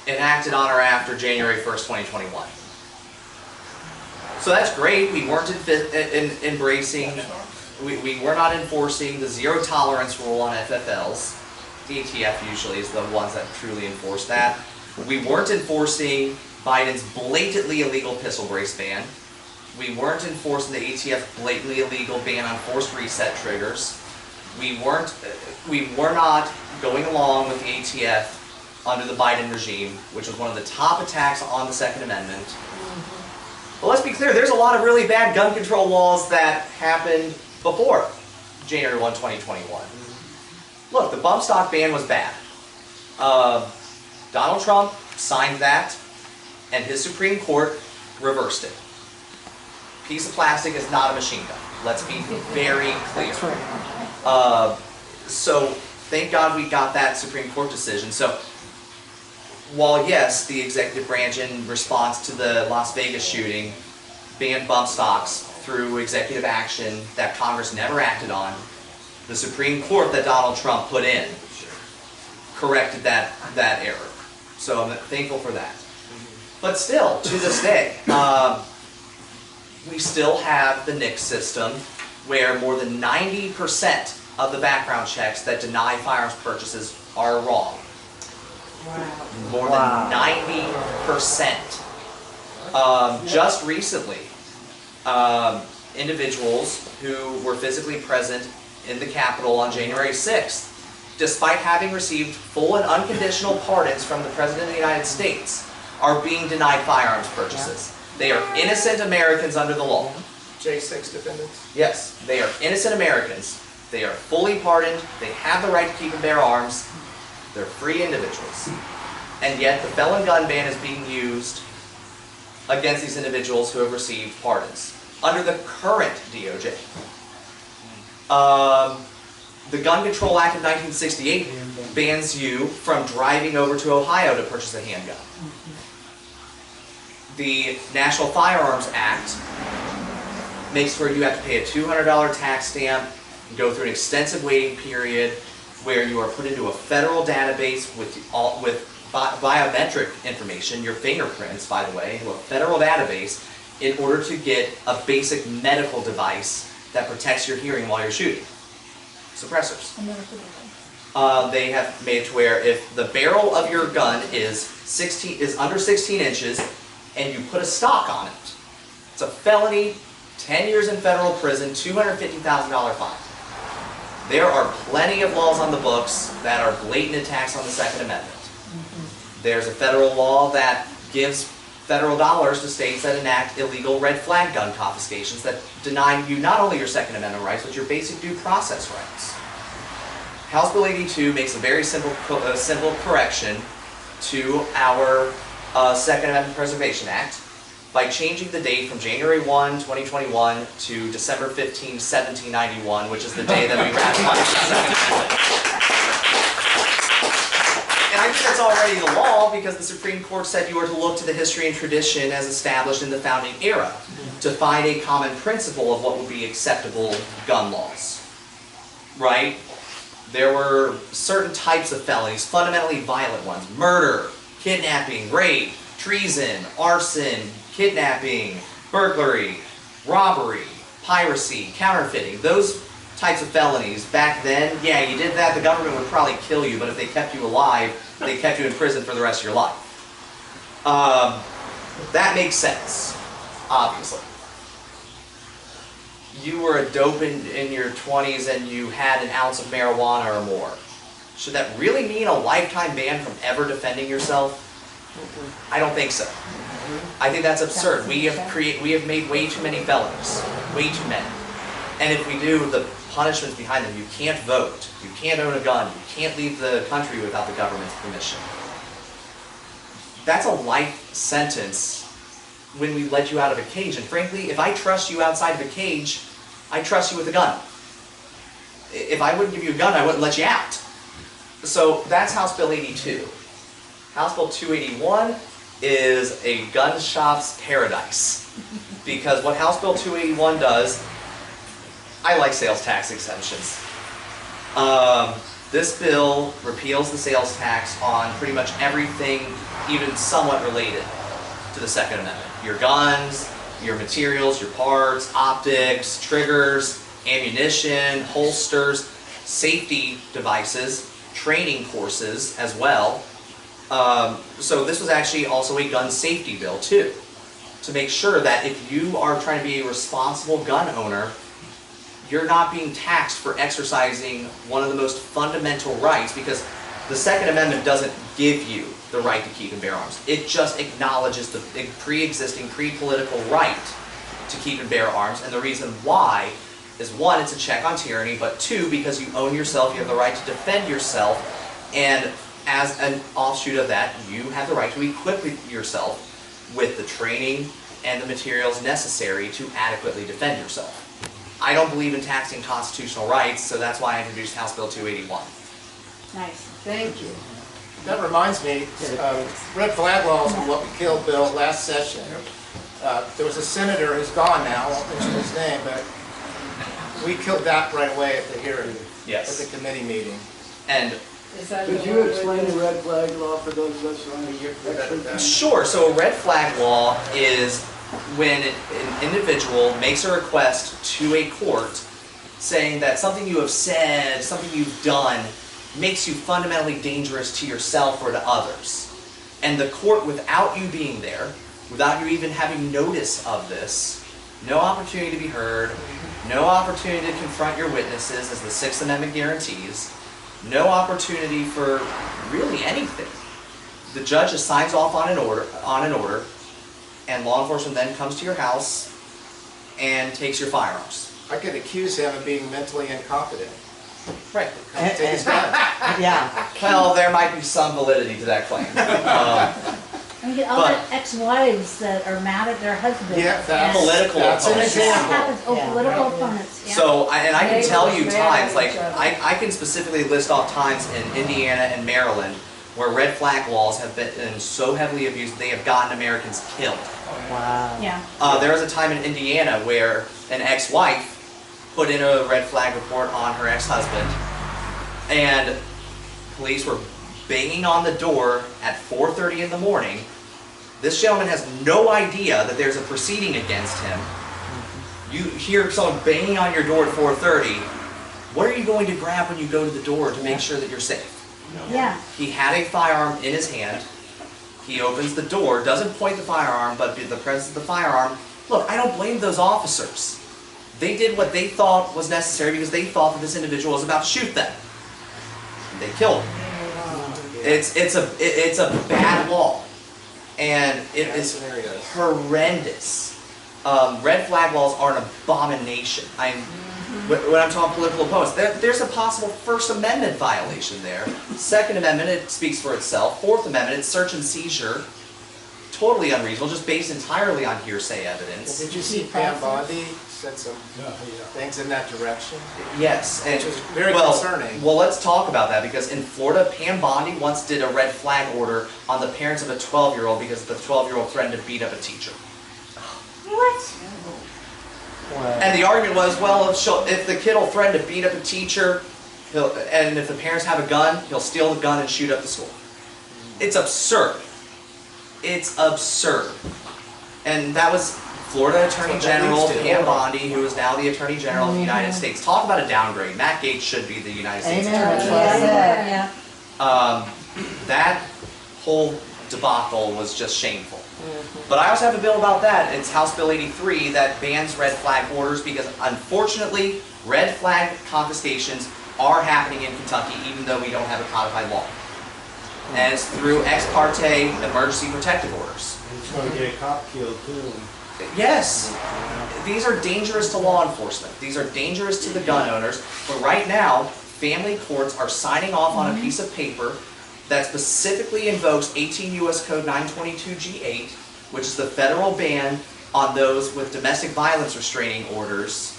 enacted on or after January 1st, 2021. So that's great. We weren't we were not enforcing the zero tolerance rule on FFLs. The ATF usually is the ones that truly enforce that. We weren't enforcing Biden's blatantly illegal pistol brace ban. We weren't enforcing the ATF blatantly illegal ban on forced reset triggers. We were not going along with the ATF under the Biden regime, which was one of the top attacks on the Second Amendment. But let's be clear, there's a lot of really bad gun control laws that happened before January 1, 2021. Look, the bump stock ban was bad. Donald Trump signed that, and his Supreme Court reversed it. A piece of plastic is not a machine gun. Let's be very clear. So thank God we got that Supreme Court decision. So while yes, the executive branch in response to the Las Vegas shooting banned bump stocks through executive action that Congress never acted on, the Supreme Court that Donald Trump put in corrected that error. So I'm thankful for that. But still, to this day, we still have the NICS system where more than 90% of the background checks that deny firearms purchases are wrong. Wow. More than 90%. Just recently, individuals who were physically present in the Capitol on January 6th, despite having received full and unconditional pardons from the President of the United States, are being denied firearms purchases. They are innocent Americans under the law. J6 defendants? Yes, they are innocent Americans. They are fully pardoned. They have the right to keep and bear arms. They're free individuals. And yet the felon gun ban is being used against these individuals who have received pardons under the current DOJ. The Gun Control Act of 1968 bans you from driving over to Ohio to purchase a handgun. The National Firearms Act makes where you have to pay a $200 tax stamp and go through an extensive waiting period where you are put into a federal database with biometric information, your fingerprints, by the way, into a federal database in order to get a basic medical device that protects your hearing while you're shooting. Suppressors. They have made it to where if the barrel of your gun is under 16 inches and you put a stock on it, it's a felony, 10 years in federal prison, $250,000 fine. There are plenty of laws on the books that are blatant attacks on the Second Amendment. There's a federal law that gives federal dollars to states that enact illegal red flag gun confiscations that deny you not only your Second Amendment rights, but your basic due process rights. House Bill 82 makes a very simple correction to our Second Amendment Preservation Act by changing the date from January 1, 2021 to December 15, 1791, which is the day that we ratified the Second Amendment. And I think that's already the law because the Supreme Court said you were to look to the history and tradition as established in the founding era to find a common principle of what would be acceptable gun laws. Right? There were certain types of felonies, fundamentally violent ones: murder, kidnapping, rape, treason, arson, kidnapping, burglary, robbery, piracy, counterfeiting. Those types of felonies, back then, yeah, you did that, the government would probably kill you, but if they kept you alive, they kept you in prison for the rest of your life. That makes sense, obviously. You were a dope in your 20s and you had an ounce of marijuana or more. Should that really mean a lifetime ban from ever defending yourself? I don't think so. I think that's absurd. We have made way too many felonies. Way too many. And if we do, the punishments behind them: you can't vote, you can't own a gun, you can't leave the country without the government's permission. That's a life sentence when we let you out of a cage. And frankly, if I trust you outside of a cage, I trust you with a gun. If I wouldn't give you a gun, I wouldn't let you out. So that's House Bill 82. House Bill 281 is a gun shop's paradise. Because what House Bill 281 does, I like sales tax exemptions. This bill repeals the sales tax on pretty much everything even somewhat related to the Second Amendment. Your guns, your materials, your parts, optics, triggers, ammunition, holsters, safety devices, training courses as well. So this was actually also a gun safety bill too, to make sure that if you are trying to be a responsible gun owner, you're not being taxed for exercising one of the most fundamental rights, because the Second Amendment doesn't give you the right to keep and bear arms. It just acknowledges the pre-existing, pre-political right to keep and bear arms, and the reason why is, one, it's a check on tyranny, but two, because you own yourself, you have the right to defend yourself, and as an offshoot of that, you have the right to equip yourself with the training and the materials necessary to adequately defend yourself. I don't believe in taxing constitutional rights, so that's why I introduced House Bill 281. Nice. Thank you. That reminds me, red flag laws were what we killed Bill last session. There was a senator who's gone now, I won't mention his name, but we killed that right away at the hearing, Yes. at the committee meeting. And Could you explain the red flag law for those of us who aren't experts? sure, so a red flag law is when an individual makes a request to a court saying that something you have said, something you've done, makes you fundamentally dangerous to yourself or to others. And the court, without you being there, without you even having notice of this, no opportunity to be heard, no opportunity to confront your witnesses, as the Sixth Amendment guarantees, no opportunity for really anything. The judge just signs off on an order, and law enforcement then comes to your house and takes your firearms. I could accuse him of being mentally incompetent. Right. Come take his gun. Yeah. Well, there might be some validity to that claim. I mean, all the ex-wives that are mad at their husbands. Yeah, that's Political that's an opponents. That example. happens, Yeah. political opponents, yeah. So, I can tell you Neighbors times, mad at like, each other. I can specifically list off times in Indiana and Maryland where red flag laws have been so heavily abused they have gotten Americans killed. Wow. Yeah. There was a time in Indiana where an ex-wife put in a red flag report on her ex-husband, and police were banging on the door at 4:30 in the morning. This gentleman has no idea that there's a proceeding against him. You hear someone banging on your door at 4:30. What are you going to grab when you go to the door to make sure that you're safe? Yeah. He had a firearm in his hand. He opens the door, doesn't point the firearm, but in the presence of the firearm. Look, I don't blame those officers. They did what they thought was necessary because they thought that this individual was about to shoot them. They killed him. It's a bad law, and it is horrendous. Red flag laws are an abomination. When I'm talking political opponents, there's a possible First Amendment violation there. Second Amendment, it speaks for itself. Fourth Amendment, it's search and seizure. Totally unreasonable, just based entirely on hearsay evidence. Did you see Pam Bondi said some things in that direction? Yes, and Which was very concerning. Well, let's talk about that, because in Florida, Pam Bondi once did a red flag order on the parents of a 12-year-old because the 12-year-old threatened to beat up a teacher. What? And the argument was, well, if the kid will threaten to beat up a teacher, and if the parents have a gun, he'll steal the gun and shoot up the school. It's absurd. It's absurd. And that was Florida Attorney General Pam Bondi, who is now the Attorney General of the United States. Talk about a downgrade. Matt Gaetz should be the United States Attorney General. That whole debacle was just shameful. But I also have a bill about that. It's House Bill 83 that bans red flag orders because, unfortunately, red flag confiscations are happening in Kentucky even though we don't have a codified law. And it's through ex parte emergency protective orders. And it's going to get a cop killed too. Yes. These are dangerous to law enforcement. These are dangerous to the gun owners. But right now, family courts are signing off on a piece of paper that specifically invokes 18 U.S. Code 922G8, which is the federal ban on those with domestic violence restraining orders.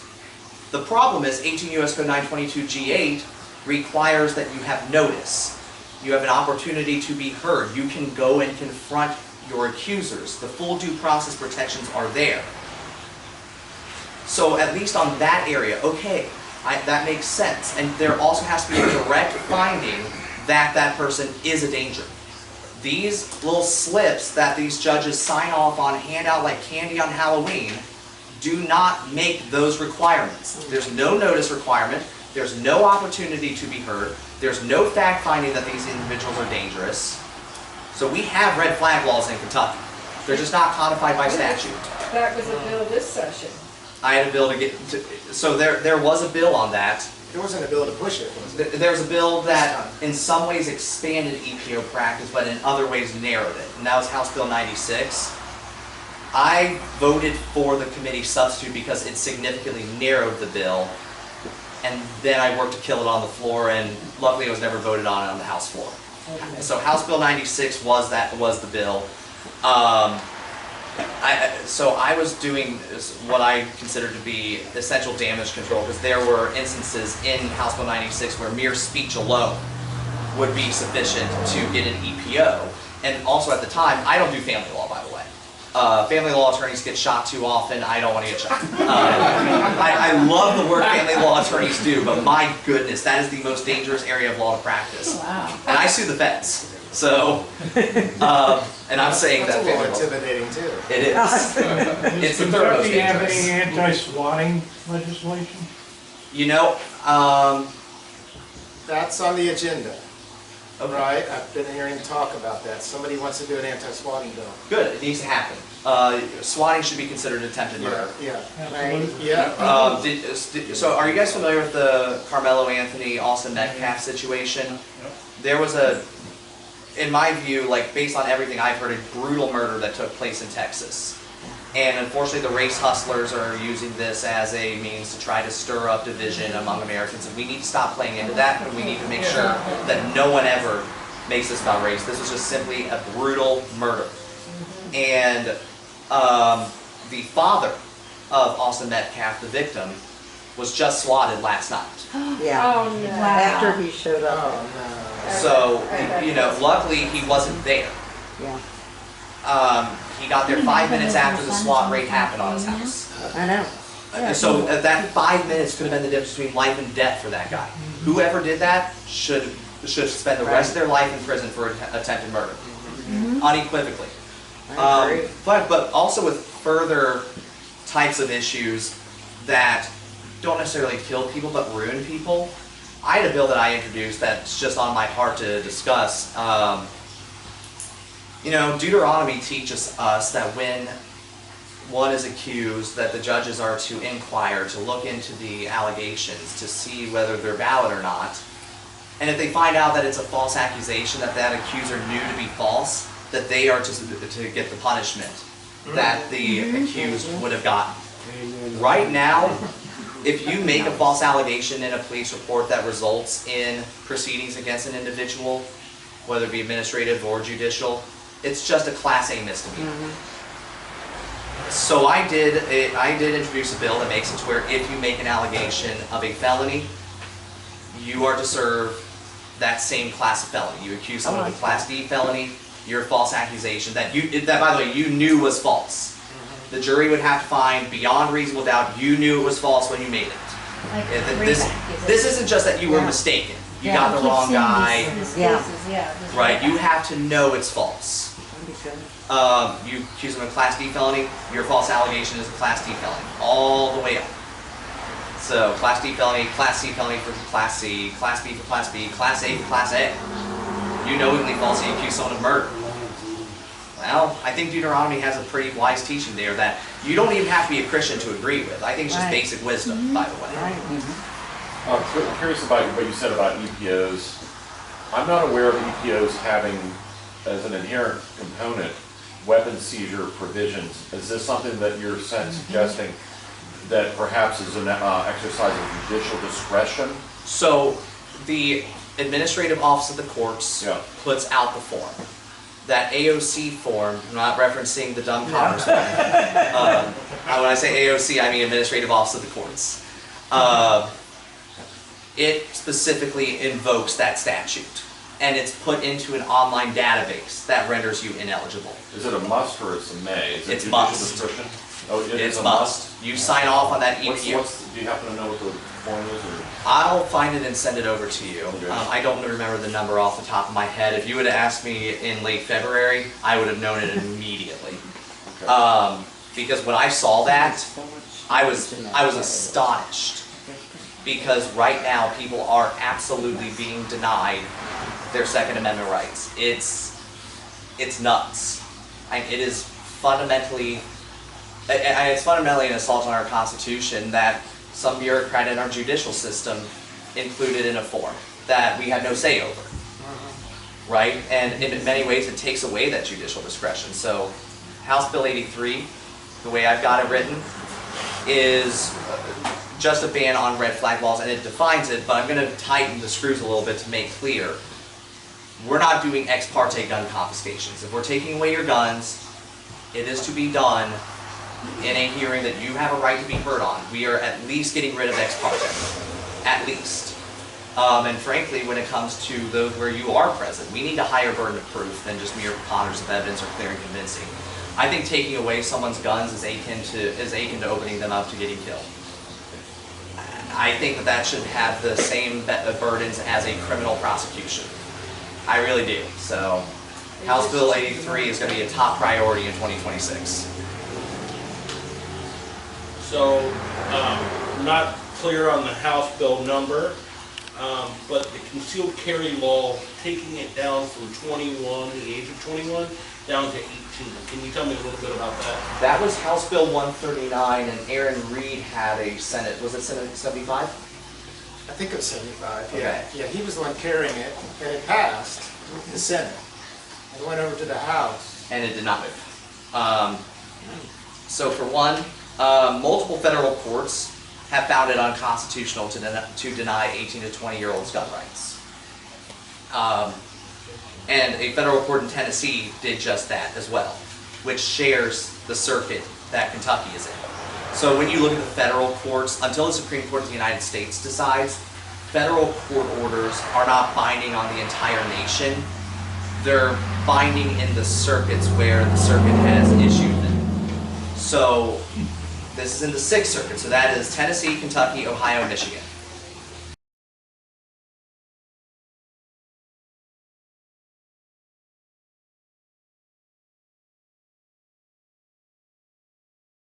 The problem is 18 U.S. Code 922G8 requires that you have notice. You have an opportunity to be heard. You can go and confront your accusers. The full due process protections are there. So at least on that area, okay, that makes sense. And there also has to be a direct finding that that person is a danger. These little slips that these judges sign off on, hand out like candy on Halloween, do not make those requirements. There's no notice requirement. There's no opportunity to be heard. There's no fact finding that these individuals are dangerous. So we have red flag laws in Kentucky. They're just not codified by statute. That was a bill this session. I had a bill to get to, so there was a bill on that. There wasn't a bill to push it, was it? There's a bill that in some ways expanded EPO practice, but in other ways narrowed it, and that was House Bill 96. I voted for the committee substitute because it significantly narrowed the bill, and then I worked to kill it on the floor, and luckily it was never voted on the House floor. Okay. So House Bill 96 was the bill. So I was doing what I considered to be essential damage control, because there were instances in House Bill 96 where mere speech alone would be sufficient to get an EPO. And also at the time, I don't do family law, by the way. Family law attorneys get shot too often. I don't want to get shot. I love the work family law attorneys do, but my goodness, that is the most dangerous area of law to practice. Wow. And I sue the feds. So, and I'm saying That's that a little intimidating too. it is. It's the Does third most Kentucky have dangerous. any anti-swatting legislation? You know, That's on the agenda, okay. right? I've been hearing talk about that. Somebody wants to do an anti-swatting bill. Good, it needs to happen. Swatting should be considered attempted murder. Yeah. Absolutely. Yeah. So are you guys familiar with the Carmelo Anthony, Austin Metcalf situation? There was in my view, like based on everything I've heard, a brutal murder that took place in Texas. And unfortunately the race hustlers are using this as a means to try to stir up division among Americans. And we need to stop playing into that, and we need to make sure that no one ever makes this about race. This was just simply a brutal murder. And the father of Austin Metcalf, the victim, was just swatted last night. Yeah, Oh, no. after he showed up. Oh, no. So, you know, luckily he wasn't there. Yeah, He got there 5 minutes after the SWAT raid happened on his house. I know. So that 5 minutes could have been the difference between life and death for that guy. Whoever did that should spend the rest of their life in prison for attempted murder, unequivocally. I agree. But also with further types of issues that don't necessarily kill people but ruin people. I had a bill that I introduced that's just on my heart to discuss. You know, Deuteronomy teaches us that when one is accused, that the judges are to inquire, to look into the allegations, to see whether they're valid or not. And if they find out that it's a false accusation, that that accuser knew to be false, that they are to get the punishment that the accused would have gotten. Right now, If you make a false allegation in a police report that results in proceedings against an individual, whether it be administrative or judicial, it's just a Class A misdemeanor. So I did introduce a bill that makes it to where if you make an allegation of a felony, you are to serve that same class of felony. You accuse someone of a Class D felony, your false accusation that by the way, you knew was false. The jury would have to find beyond reasonable doubt you knew it was false when you made it. Like This isn't just that you were mistaken. You got the wrong guy. Yeah. Right, you have to know it's false. You accuse them of a Class D felony, your false allegation is a Class D felony, all the way up. So Class D felony, Class C felony for Class C, Class B for Class B, Class A for Class A. You knowingly falsely accuse someone of murder. Well, I think Deuteronomy has a pretty wise teaching there that you don't even have to be a Christian to agree with. I think it's just basic wisdom, by the way. I'm curious about what you said about EPOs. I'm not aware of EPOs having, as an inherent component, weapon seizure provisions. Is this something that you're suggesting that perhaps is an exercise of judicial discretion? So the administrative office of the courts puts out the form. That AOC form, I'm not referencing the dumb congressman. When I say AOC, I mean Administrative Office of the Courts. It specifically invokes that statute, and it's put into an online database that renders you ineligible. Is it a must or it's a may? Is it It's judicial must. discretion? Oh, It's must. You sign off on that EPO. Do you happen to know what the form is? Or? I'll find it and send it over to you. Okay. I don't remember the number off the top of my head. If you would have asked me in late February, I would have known it immediately. Okay. Because when I saw that, I was astonished. Because right now, people are absolutely being denied their Second Amendment rights. It's nuts. It is fundamentally an assault on our Constitution that some bureaucrat in our judicial system included in a form that we had no say over, right? And in many ways, it takes away that judicial discretion. So House Bill 83, the way I've got it written, is just a ban on red flag laws, and it defines it, but I'm going to tighten the screws a little bit to make clear. We're not doing ex parte gun confiscations. If we're taking away your guns, it is to be done in a hearing that you have a right to be heard on. We are at least getting rid of ex parte. At least. And frankly, when it comes to those where you are present, we need a higher burden of proof than just mere preponderance of evidence or clear and convincing. I think taking away someone's guns is akin to opening them up to getting killed. I think that should have the same burdens as a criminal prosecution. I really do. So, House Bill 83 is going to be a top priority in 2026. So, not clear on the House Bill number, but the concealed carry law, taking it down from 21, the age of 21, down to 18. Can you tell me a little bit about that? That was House Bill 139, and Aaron Reed had a Senate, was it Senate 75? I think it was 75, yeah. Okay. Yeah, he was the one carrying it, and it passed the Senate. It went over to the House. And it did not move. So for one, multiple federal courts have found it unconstitutional to deny 18 to 20-year-olds gun rights. And a federal court in Tennessee did just that as well, which shares the circuit that Kentucky is in. So when you look at the federal courts, until the Supreme Court of the United States decides, federal court orders are not binding on the entire nation. They're binding in the circuits where the circuit has issued them. So this is in the Sixth Circuit, so that is Tennessee, Kentucky, Ohio, Michigan.